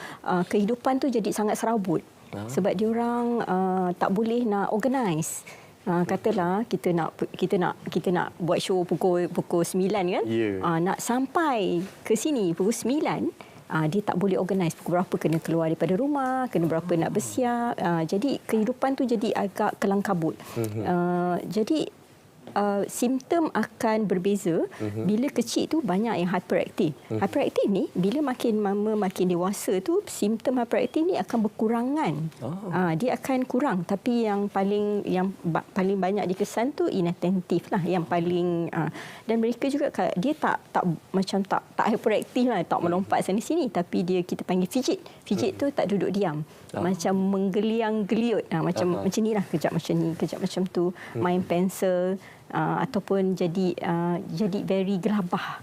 S3: kehidupan tu jadi sangat serabut sebab diorang tak boleh nak organize. Katalah kita nak buat show pukul 9 kan. Nak sampai ke sini pukul 9 dia tak boleh organize pukul berapa kena keluar daripada rumah, kena berapa nak bersiap. Jadi kehidupan tu jadi agak kelang kabut. Jadi simptom akan berbeza bila kecil tu banyak yang hyperaktif. Hyperaktif ni bila makin dewasa tu simptom hyperaktif ni akan berkurangan. Dia akan kurang tapi yang paling banyak dikesan tu inattentif lah yang paling dan mereka juga dia tak hyperaktif lah, tak melompat sana sini tapi kita panggil fidget. Fidget tu tak duduk diam. Macam menggeliang-geliut macam ni lah, kejap macam ni, kejap macam tu, main pensel ataupun jadi very gelabah.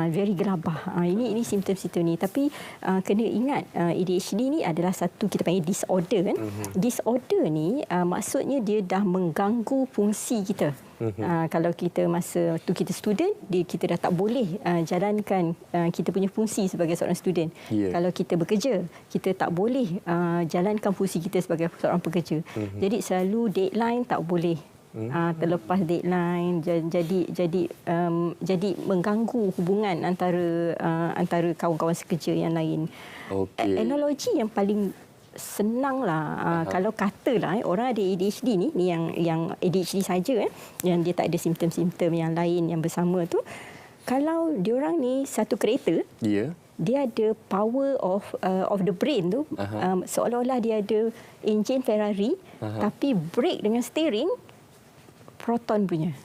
S3: Very gelabah. Ini simptom-simptom ni. Tapi kena ingat ADHD ni adalah satu kita panggil disorder kan. Disorder ni maksudnya dia dah mengganggu fungsi kita. Kalau kita masa tu kita student, kita dah tak boleh jalankan kita punya fungsi sebagai seorang student. Kalau kita bekerja, kita tak boleh jalankan fungsi kita sebagai seorang pekerja. Jadi selalu deadline tak boleh. Terlepas deadline jadi mengganggu hubungan antara kawan-kawan sekerja yang lain. Analogi yang paling senang lah kalau katalah orang ada ADHD ni yang ADHD saja yang dia tak ada simptom-simptom yang lain yang bersama tu, kalau diorang ni satu kereta dia ada power of the brain tu. Seolah-olah dia ada enjin Ferrari, tapi brake dengan steering Proton punya.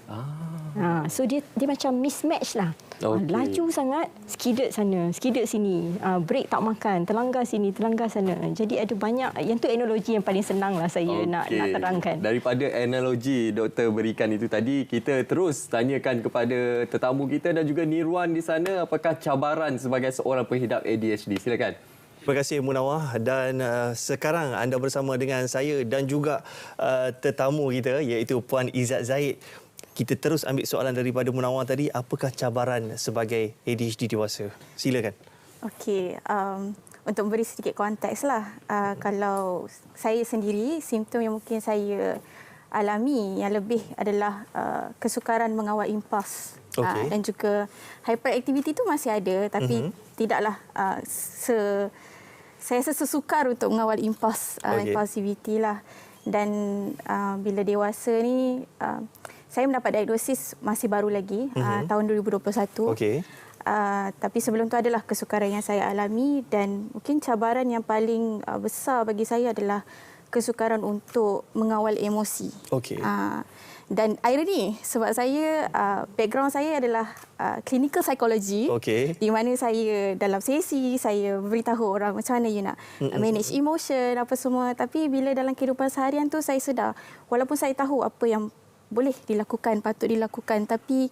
S3: So dia macam mismatch lah. Laju sangat, skidded sana, skidded sini, brake tak makan, terlanggar sini, terlanggar sana. Jadi ada banyak, yang tu analogi yang paling senang lah saya nak terangkan.
S1: Daripada analogi doktor berikan itu tadi, kita terus tanyakan kepada tetamu kita dan juga Nirwan di sana, apakah cabaran sebagai seorang pengidap ADHD? Silakan.
S2: Terima kasih Munawar, dan sekarang anda bersama dengan saya dan juga tetamu kita iaitu Puan Izzat Zaid. Kita terus ambil soalan daripada Munawar tadi, apakah cabaran sebagai ADHD dewasa? Silakan.
S14: Okey, untuk memberi sedikit konteks lah, kalau saya sendiri, simptom yang mungkin saya alami yang lebih adalah kesukaran mengawal impuls. Dan juga hyperactivity itu masih ada, tapi tidaklah saya rasa sesukar untuk mengawal impulsivity lah. Dan bila dewasa ni, saya mendapat diagnosis masih baru lagi, tahun 2021. Tapi sebelum tu adalah kesukaran yang saya alami, dan mungkin cabaran yang paling besar bagi saya adalah kesukaran untuk mengawal emosi. Dan ironi, sebab saya, background saya adalah clinical psychology, di mana saya dalam sesi, saya beritahu orang macam mana you nak manage emotion, apa semua. Tapi bila dalam kehidupan seharian tu, saya sedar, walaupun saya tahu apa yang boleh dilakukan, patut dilakukan, tapi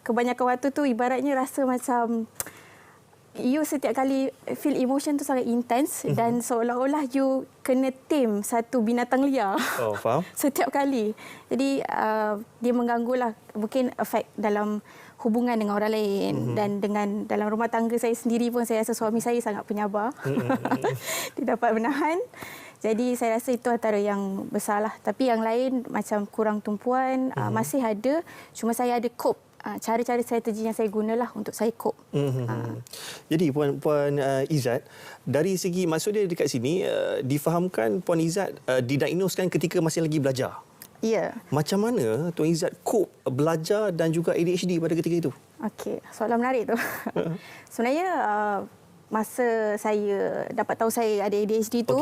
S14: kebanyakan waktu tu ibaratnya rasa macam you setiap kali feel emotion tu sangat intense, dan seolah-olah you kena tame satu binatang liar.
S2: Faham.
S14: Setiap kali. Jadi dia mengganggulah, mungkin efek dalam hubungan dengan orang lain, dan dengan dalam rumah tangga saya sendiri pun saya rasa suami saya sangat penyabar. Dia dapat menahan. Jadi saya rasa itu antara yang besarlah. Tapi yang lain macam kurang tumpuan masih ada, cuma saya ada cope. Cara-cara strategi yang saya gunalah untuk saya cope.
S2: Jadi Puan Izzat, dari segi maksudnya dekat sini difahamkan Puan Izzat didiagnoskan ketika masih lagi belajar.
S14: Ya.
S2: Macam mana Tuan Izzat cope belajar dan juga ADHD pada ketika itu?
S14: Okey, soalan menarik tu. Sebenarnya masa saya dapat tahu saya ada ADHD tu,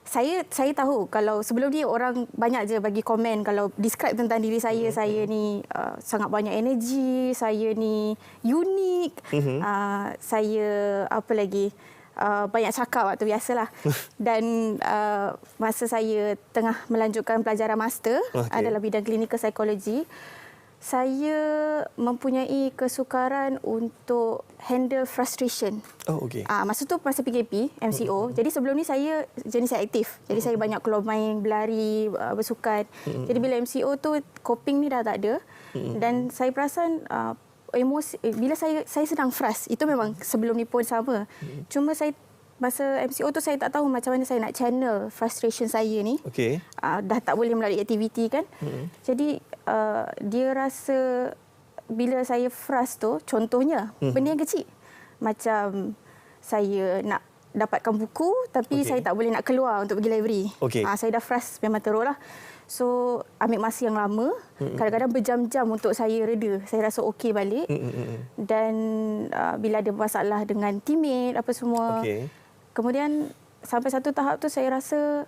S14: saya tahu kalau sebelum ni orang banyak je bagi komen kalau describe tentang diri saya, saya ni sangat banyak energi, saya ni unik, saya apa lagi, banyak cakap waktu biasalah. Dan masa saya tengah melanjutkan pelajaran master dalam bidang clinical psychology, saya mempunyai kesukaran untuk handle frustration. Masa tu masa PKP, MCO. Jadi sebelum ni saya jenis saya aktif. Jadi saya banyak keluar main, berlari, bersukan. Jadi bila MCO tu coping ni dah tak ada. Dan saya perasan emosi bila saya sedang frust. Itu memang sebelum ni pun sama. Cuma saya masa MCO tu saya tak tahu macam mana saya nak channel frustration saya ni. Dah tak boleh melalui aktiviti kan. Jadi dia rasa bila saya frust tu, contohnya benda yang kecil, macam saya nak dapatkan buku tapi saya tak boleh nak keluar untuk pergi library. Saya dah frust, memang teruk lah. So ambil masa yang lama, kadang-kadang berjam-jam untuk saya reda, saya rasa okey balik. Dan bila ada masalah dengan teammate apa semua, kemudian sampai satu tahap tu saya rasa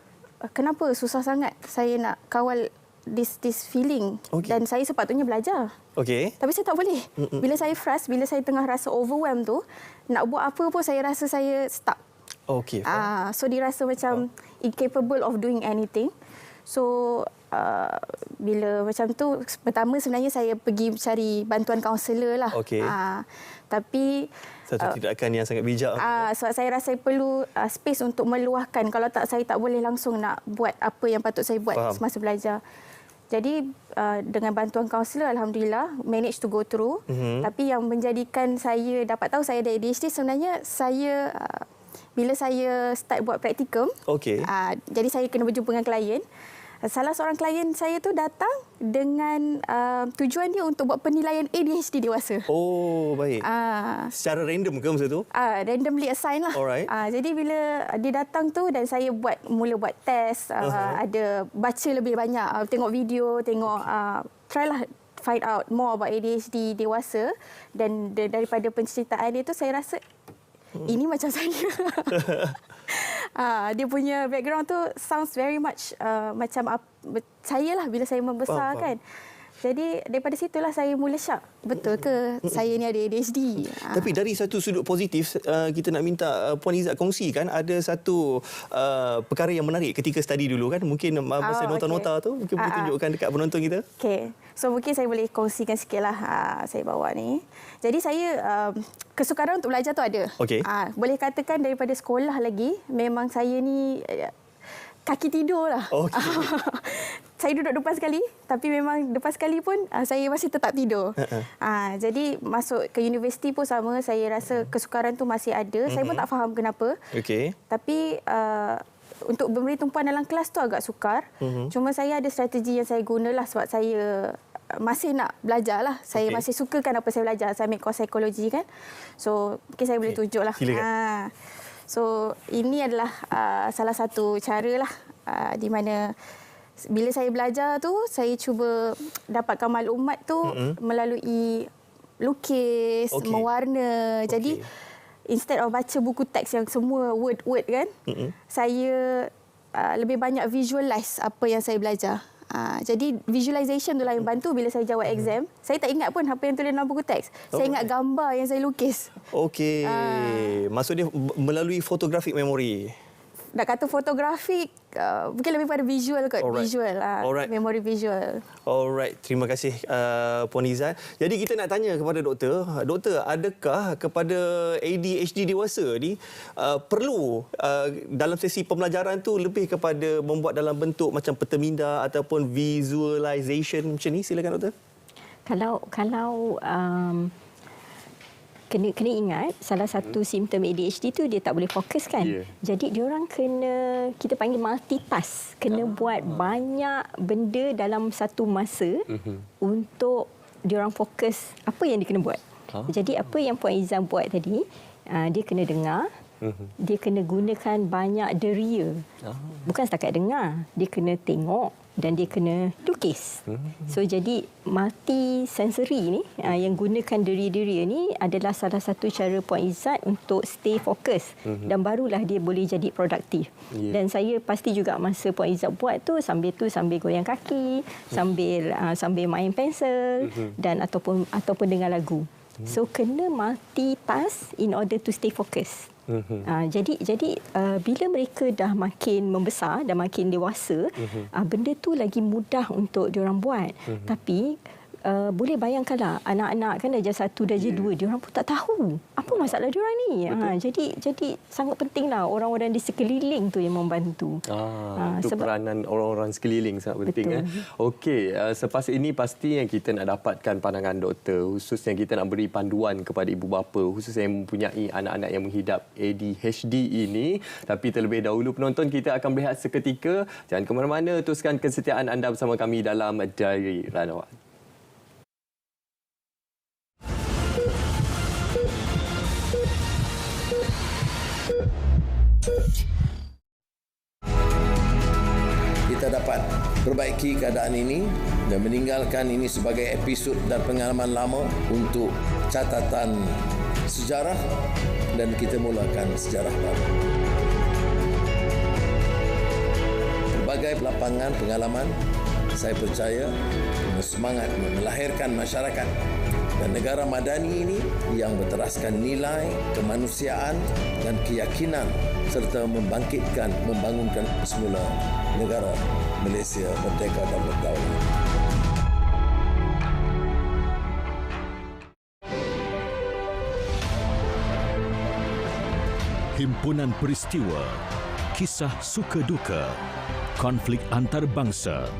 S14: kenapa susah sangat saya nak kawal this feeling. Dan saya sepatutnya belajar. Tapi saya tak boleh. Bila saya frust, bila saya tengah rasa overwhelmed tu, nak buat apa pun saya rasa saya stuck. So dirasa macam incapable of doing anything. So bila macam tu, pertama sebenarnya saya pergi cari bantuan kaunselor lah. Tapi
S2: satu tindakan yang sangat bijak.
S14: Sebab saya rasa saya perlu space untuk meluahkan. Kalau tak, saya tak boleh langsung nak buat apa yang patut saya buat semasa belajar. Jadi dengan bantuan kaunselor, alhamdulillah manage to go through. Tapi yang menjadikan saya dapat tahu saya ada ADHD sebenarnya, saya bila saya start buat praktikum, jadi saya kena berjumpa dengan klien. Salah seorang klien saya tu datang dengan tujuan dia untuk buat penilaian ADHD dewasa.
S2: Baik. Secara random ke masa tu?
S14: Randomly assign lah. Jadi bila dia datang tu dan saya mula buat test, ada baca lebih banyak, tengok video, tengok try lah find out more about ADHD dewasa dan daripada penceritaan dia tu saya rasa ini macam saya. Dia punya background tu sounds very much macam saya lah bila saya membesar kan. Jadi daripada situlah saya mula syak. Betul ke saya ni ada ADHD?
S2: Tapi dari satu sudut positif, kita nak minta Puan Izzat kongsikan ada satu perkara yang menarik ketika study dulu kan. Mungkin masa nota-nota tu mungkin boleh tunjukkan dekat penonton kita.
S14: Okey. So mungkin saya boleh kongsikan sikitlah saya bawa ni. Jadi saya kesukaran untuk belajar tu ada.
S2: Okey.
S14: Boleh katakan daripada sekolah lagi memang saya ni kaki tidur lah. Okay. Saya duduk depan sekali, tapi memang depan sekali pun saya masih tetap tidur. Jadi masuk ke universiti pun sama, saya rasa kesukaran tu masih ada. Saya pun tak faham kenapa.
S2: Okay.
S14: Tapi untuk memberi tumpuan dalam kelas tu agak sukar. Cuma saya ada strategi yang saya gunalah sebab saya masih nak belajar lah. Saya masih sukakan apa saya belajar. Saya ambil course psikologi kan. So mungkin saya boleh tunjuk lah. So ini adalah salah satu cara lah di mana bila saya belajar tu saya cuba dapatkan maklumat tu melalui lukis, mewarna. Jadi instead of baca buku teks yang semua word-word kan, saya lebih banyak visualize apa yang saya belajar. Jadi visualization tu lah yang bantu bila saya jawab exam. Saya tak ingat pun apa yang tulis dalam buku teks. Saya ingat gambar yang saya lukis.
S2: Okey. Maksudnya melalui photographic memory.
S14: Nak kata fotografik, mungkin lebih pada visual kot. Visual, memori visual.
S2: Alright, terima kasih Puan Izzat. Jadi kita nak tanya kepada doktor. Doktor, adakah kepada ADHD dewasa ni perlu dalam sesi pembelajaran tu lebih kepada membuat dalam bentuk macam peta minda ataupun visualization macam ni? Silakan doktor.
S3: Kalau kena ingat salah satu simptom ADHD tu dia tak boleh fokus kan. Jadi diorang kena, kita panggil multitask, kena buat banyak benda dalam satu masa untuk diorang fokus apa yang dia kena buat. Jadi apa yang Puan Izzat buat tadi, dia kena dengar, dia kena gunakan banyak deria. Bukan setakat dengar, dia kena tengok dan dia kena lukis. So jadi multi sensory ni yang gunakan deria-deria ni adalah salah satu cara Puan Izzat untuk stay fokus dan barulah dia boleh jadi produktif. Dan saya pasti juga masa Puan Izzat buat tu sambil goyang kaki, sambil main pensel dan ataupun dengar lagu. So kena multitask in order to stay focus. Jadi bila mereka dah makin membesar, dah makin dewasa, benda tu lagi mudah untuk diorang buat. Tapi boleh bayangkanlah anak-anak kan darjah 1, darjah 2, diorang pun tak tahu apa masalah diorang ni. Jadi sangat pentinglah orang-orang di sekeliling tu yang membantu.
S1: Itu peranan orang-orang sekeliling sangat penting. Okey, selepas ini pasti yang kita nak dapatkan pandangan doktor, khususnya kita nak beri panduan kepada ibu bapa khususnya yang mempunyai anak-anak yang menghidap ADHD ini. Tapi terlebih dahulu penonton, kita akan berehat seketika. Jangan ke mana-mana, teruskan kesetiaan anda bersama kami dalam Diary Ranawan.
S15: Kita dapat perbaiki keadaan ini dan meninggalkan ini sebagai episod dan pengalaman lama untuk catatan sejarah dan kita mulakan sejarah baru. Berbagai lapangan pengalaman, saya percaya semangat melahirkan masyarakat dan negara madani ini yang berteraskan nilai kemanusiaan dan keyakinan serta membangunkan semula negara Malaysia merdeka dan berdaulat.
S9: Himpunan peristiwa, kisah suka duka, konflik antarabangsa.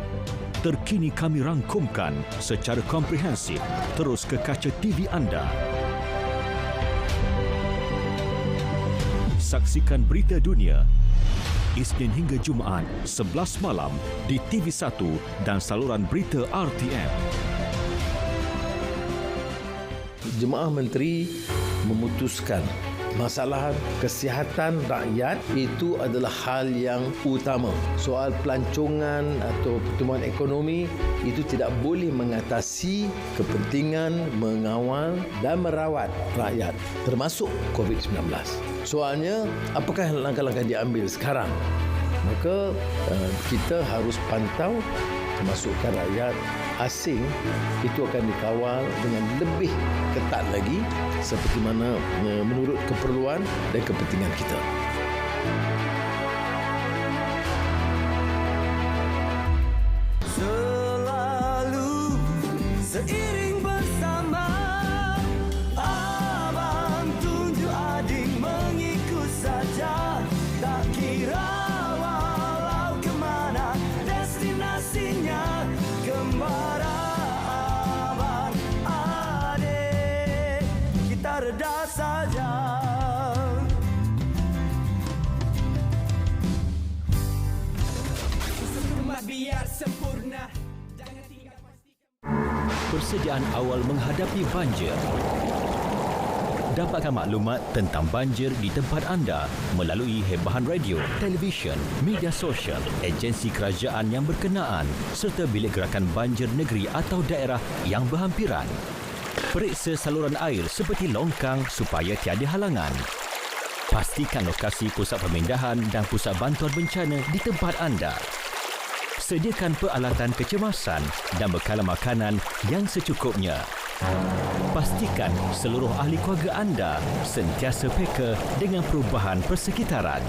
S9: Terkini kami rangkumkan secara komprehensif terus ke kaca TV anda. Saksikan berita dunia Isnin hingga Jumaat 11 malam di TV1 dan saluran berita RTM.
S15: Jemaah Menteri memutuskan Masalah kesihatan rakyat itu adalah hal yang utama. Soal pelancongan atau pertumbuhan ekonomi itu tidak boleh mengatasi kepentingan mengawal dan merawat rakyat, termasuk COVID-19. Soalnya, apakah langkah-langkah diambil sekarang? Maka kita harus pantau, termasukkan rakyat asing itu akan dikawal dengan lebih ketat lagi seperti mana menurut keperluan dan kepentingan kita.
S16: Selalu seiring bersama, abang tunjuk adik mengikut saja, tak kira walau kemana destinasinya, kembara abang adik kita reda saja.
S5: Biar sempurna.
S9: Persediaan awal menghadapi banjir. Dapatkan maklumat tentang banjir di tempat anda melalui hebahan radio, televisyen, media sosial, agensi kerajaan yang berkenaan serta bilik gerakan banjir negeri atau daerah yang berhampiran. Periksa saluran air seperti longkang supaya tiada halangan. Pastikan lokasi pusat pemindahan dan pusat bantuan bencana di tempat anda. Sediakan peralatan kecemasan dan bekalan makanan yang secukupnya. Pastikan seluruh ahli keluarga anda sentiasa peka dengan perubahan persekitaran.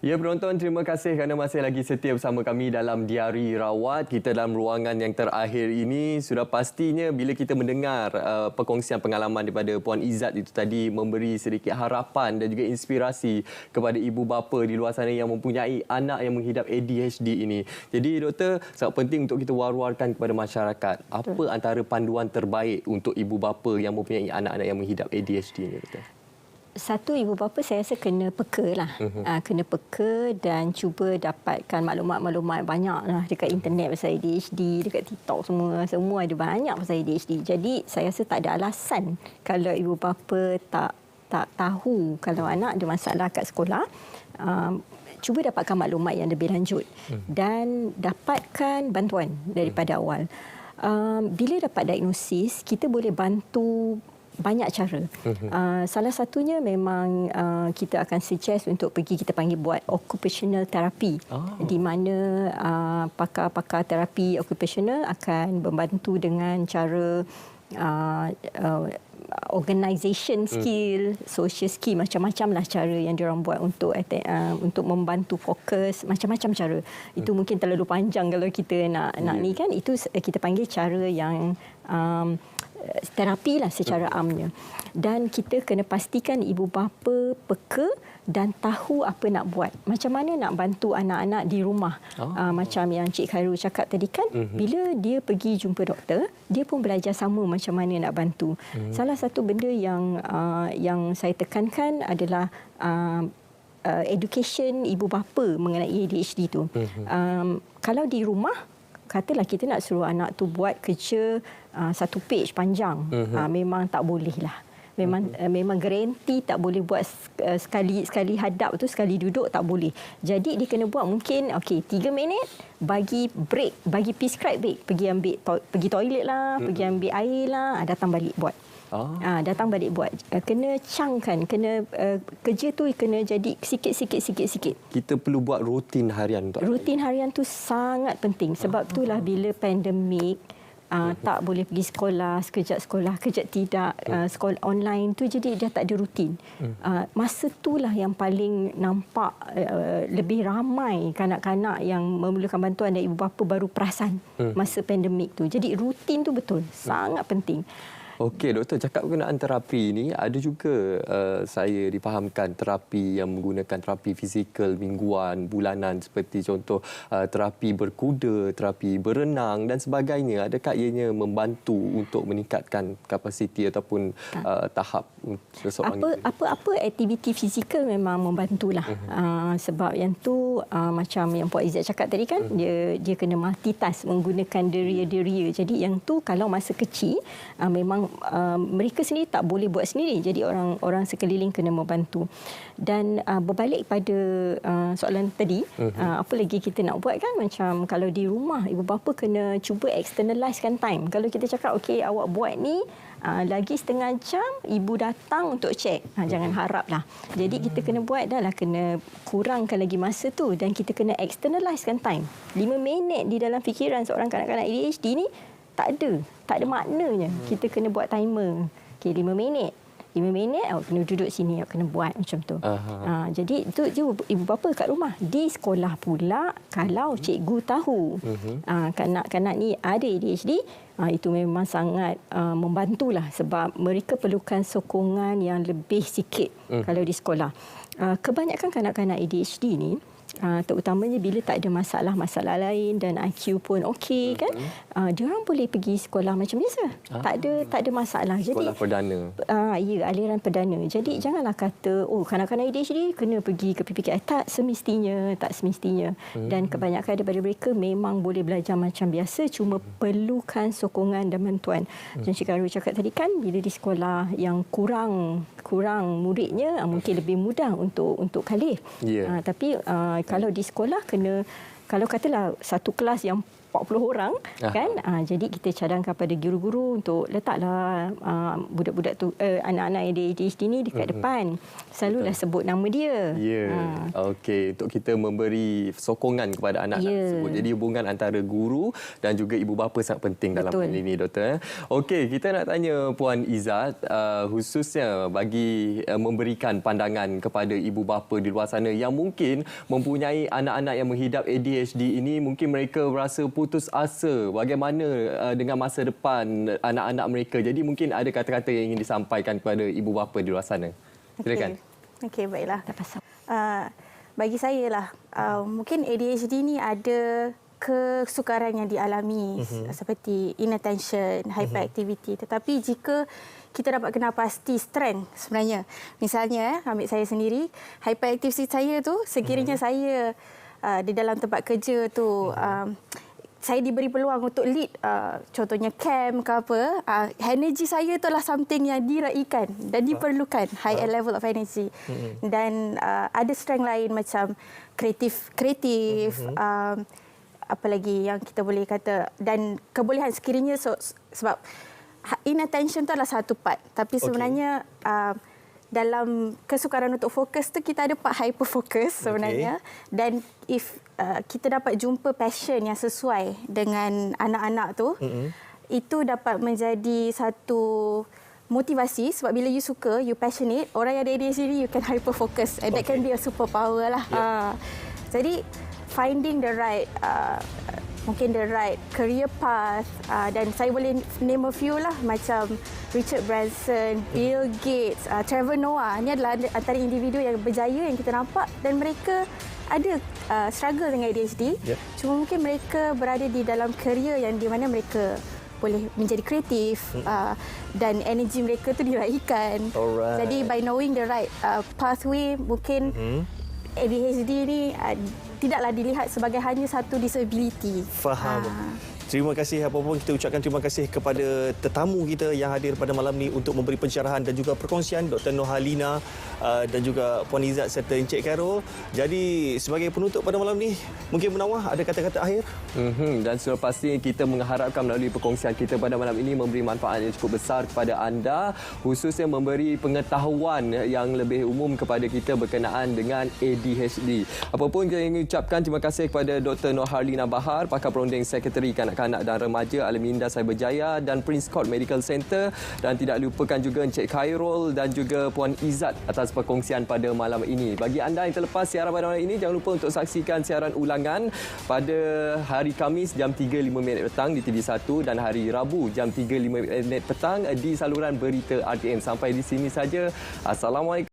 S1: Ya, penonton, terima kasih kerana masih lagi setia bersama kami dalam Diari Rawat. Kita dalam ruangan yang terakhir ini, sudah pastinya bila kita mendengar perkongsian pengalaman daripada Puan Izzat itu tadi memberi sedikit harapan dan juga inspirasi kepada ibu bapa di luar sana yang mempunyai anak yang menghidap ADHD ini. Jadi, doktor, sangat penting untuk kita war-warkan kepada masyarakat. Apa antara panduan terbaik untuk ibu bapa yang mempunyai anak-anak yang menghidap ADHD ini, doktor?
S3: Satu, ibu bapa saya rasa kena peka lah. Kena peka dan cuba dapatkan maklumat-maklumat banyak lah dekat internet pasal ADHD, dekat TikTok semua ada banyak pasal ADHD. Jadi saya rasa tak ada alasan kalau ibu bapa tak tahu kalau anak ada masalah kat sekolah. Cuba dapatkan maklumat yang lebih lanjut dan dapatkan bantuan daripada awal. Bila dapat diagnosis, kita boleh bantu banyak cara. Salah satunya memang kita akan suggest untuk pergi, kita panggil buat occupational therapy, di mana pakar-pakar terapi occupational akan membantu dengan cara organisation skill, social skill, macam-macam lah cara yang diorang buat untuk membantu fokus, macam-macam cara. Itu mungkin terlalu panjang kalau kita nak ni kan. Itu kita panggil cara yang terapi lah secara amnya. Dan kita kena pastikan ibu bapa peka dan tahu apa nak buat. Macam mana nak bantu anak-anak di rumah. Macam yang Cik Khairul cakap tadi kan, bila dia pergi jumpa doktor, dia pun belajar sama macam mana nak bantu. Salah satu benda yang saya tekankan adalah education ibu bapa mengenai ADHD tu. Kalau di rumah, katalah kita nak suruh anak tu buat kerja satu page panjang, memang tak boleh lah. Memang garanti tak boleh buat sekali hadap tu, sekali duduk tak boleh. Jadi dia kena buat mungkin 3 minit, bagi break, bagi prescribe break, pergi toilet lah, pergi ambil air lah, datang balik buat. Datang balik buat. Kena cangkan, kena kerja tu kena jadi sikit-sikit.
S1: Kita perlu buat rutin harian untuk
S3: rutin harian tu sangat penting. Sebab itulah bila pandemik tak boleh pergi sekolah, sekejap sekolah, kejap tidak, sekolah online tu, jadi dia tak ada rutin. Masa itulah yang paling nampak lebih ramai kanak-kanak yang memerlukan bantuan dan ibu bapa baru perasan masa pandemik tu. Jadi rutin tu betul, sangat penting.
S1: Okey, doktor, cakap berkenaan terapi ni, ada juga saya difahamkan terapi yang menggunakan terapi fizikal mingguan, bulanan seperti contoh terapi berkuda, terapi berenang dan sebagainya. Adakah ianya membantu untuk meningkatkan kapasiti ataupun tahap seseorang?
S3: Apa aktiviti fizikal memang membantulah. Sebab yang tu macam yang Puan Izzat cakap tadi kan, dia kena multitask menggunakan deria-deria. Jadi yang tu kalau masa kecil memang mereka sendiri tak boleh buat sendiri. Jadi orang sekeliling kena membantu. Dan berbalik pada soalan tadi, apa lagi kita nak buat kan, macam kalau di rumah ibu bapa kena cuba externalizekan time. Kalau kita cakap okey awak buat ni lagi setengah jam ibu datang untuk cek. Jangan haraplah. Jadi kita kena buat dah lah, kena kurangkan lagi masa tu dan kita kena externalizekan time. 5 minit di dalam fikiran seorang kanak-kanak ADHD ni tak ada maknanya. Kita kena buat timer. Okey, 5 minit. 5 minit awak kena duduk sini, awak kena buat macam tu. Jadi itu ibu bapa kat rumah. Di sekolah pula kalau cikgu tahu kanak-kanak ni ada ADHD, itu memang sangat membantulah sebab mereka perlukan sokongan yang lebih sikit kalau di sekolah. Kebanyakan kanak-kanak ADHD ni terutamanya bila tak ada masalah lain dan IQ pun okey kan, diorang boleh pergi sekolah macam biasa. Tak ada masalah.
S1: Sekolah perdana.
S3: Ya, aliran perdana. Jadi janganlah kata kanak-kanak ADHD kena pergi ke PPKI. Tak semestinya. Dan kebanyakan daripada mereka memang boleh belajar macam biasa, cuma perlukan sokongan dan bantuan. Macam Cik Karul cakap tadi kan, bila di sekolah yang kurang muridnya mungkin lebih mudah untuk khalif. Tapi kalau di sekolah kena, kalau katalah satu kelas yang 40 orang kan, jadi kita cadangkan pada guru-guru untuk letaklah budak-budak tu, anak-anak ADHD ni dekat depan, selalulah sebut nama dia.
S1: Okey, untuk kita memberi sokongan kepada anak-anak tersebut. Jadi hubungan antara guru dan juga ibu bapa sangat penting dalam hal ini, doktor. Okey, kita nak tanya Puan Izzat, khususnya bagi memberikan pandangan kepada ibu bapa di luar sana yang mungkin mempunyai anak-anak yang menghidap ADHD ini, mungkin mereka berasa putus asa bagaimana dengan masa depan anak-anak mereka. Jadi mungkin ada kata-kata yang ingin disampaikan kepada ibu bapa di luar sana. Silakan.
S14: Okey, baiklah. Bagi saya lah, mungkin ADHD ni ada kesukaran yang dialami seperti inattention, hyperactivity. Tetapi jika kita dapat kenal pasti strength sebenarnya. Misalnya, ambil saya sendiri, hyperactivity saya tu sekiranya saya di dalam tempat kerja tu saya diberi peluang untuk lead contohnya camp ke apa, energy saya itulah something yang diraikan dan diperlukan, higher level of energy. Dan ada strength lain macam kreatif, apa lagi yang kita boleh kata, dan kebolehan sekiranya sebab inattention tu adalah satu part, tapi sebenarnya dalam kesukaran untuk fokus tu kita ada part hyperfocus sebenarnya. Dan if kita dapat jumpa passion yang sesuai dengan anak-anak tu, itu dapat menjadi satu motivasi. Sebab bila you suka, you passionate, orang yang ada ADHD you can hyperfocus and that can be a superpower lah. Jadi finding the right mungkin the right career path, dan saya boleh name a few lah, macam Richard Branson, Bill Gates, Trevor Noah. Ini adalah antara individu yang berjaya yang kita nampak, dan mereka ada struggle dengan ADHD. Cuma mungkin mereka berada di dalam career yang di mana mereka boleh menjadi kreatif, dan energi mereka tu diraikan. Jadi by knowing the right pathway, mungkin ADHD ni tidaklah dilihat sebagai hanya satu disability.
S2: Faham. Terima kasih. Apa-apa kita ucapkan terima kasih kepada tetamu kita yang hadir pada malam ni untuk memberi pencerahan dan juga perkongsian, Dr. Nurhalina dan juga Puan Izzat serta Encik Karol. Jadi sebagai penutup pada malam ni, mungkin Munawar ada kata-kata akhir?
S1: Dan sudah pasti kita mengharapkan melalui perkongsian kita pada malam ini memberi manfaat yang cukup besar kepada anda, khususnya memberi pengetahuan yang lebih umum kepada kita berkenaan dengan ADHD. Apapun kita ingin ucapkan terima kasih kepada Dr. Nurhalina Bahar, Pakar Perunding Sekretari Kanak-Kanak Kanak-Kanak dan Remaja Al-Minda Cyberjaya dan Prince Court Medical Center, dan tidak lupakan juga Encik Khairul dan juga Puan Izzat atas perkongsian pada malam ini. Bagi anda yang terlepas siaran pada malam ini, jangan lupa untuk saksikan siaran ulangan pada hari Khamis jam 3.05 petang di TV1 dan hari Rabu jam 3.05 petang di saluran berita RTM. Sampai di sini saja. Assalamualaikum.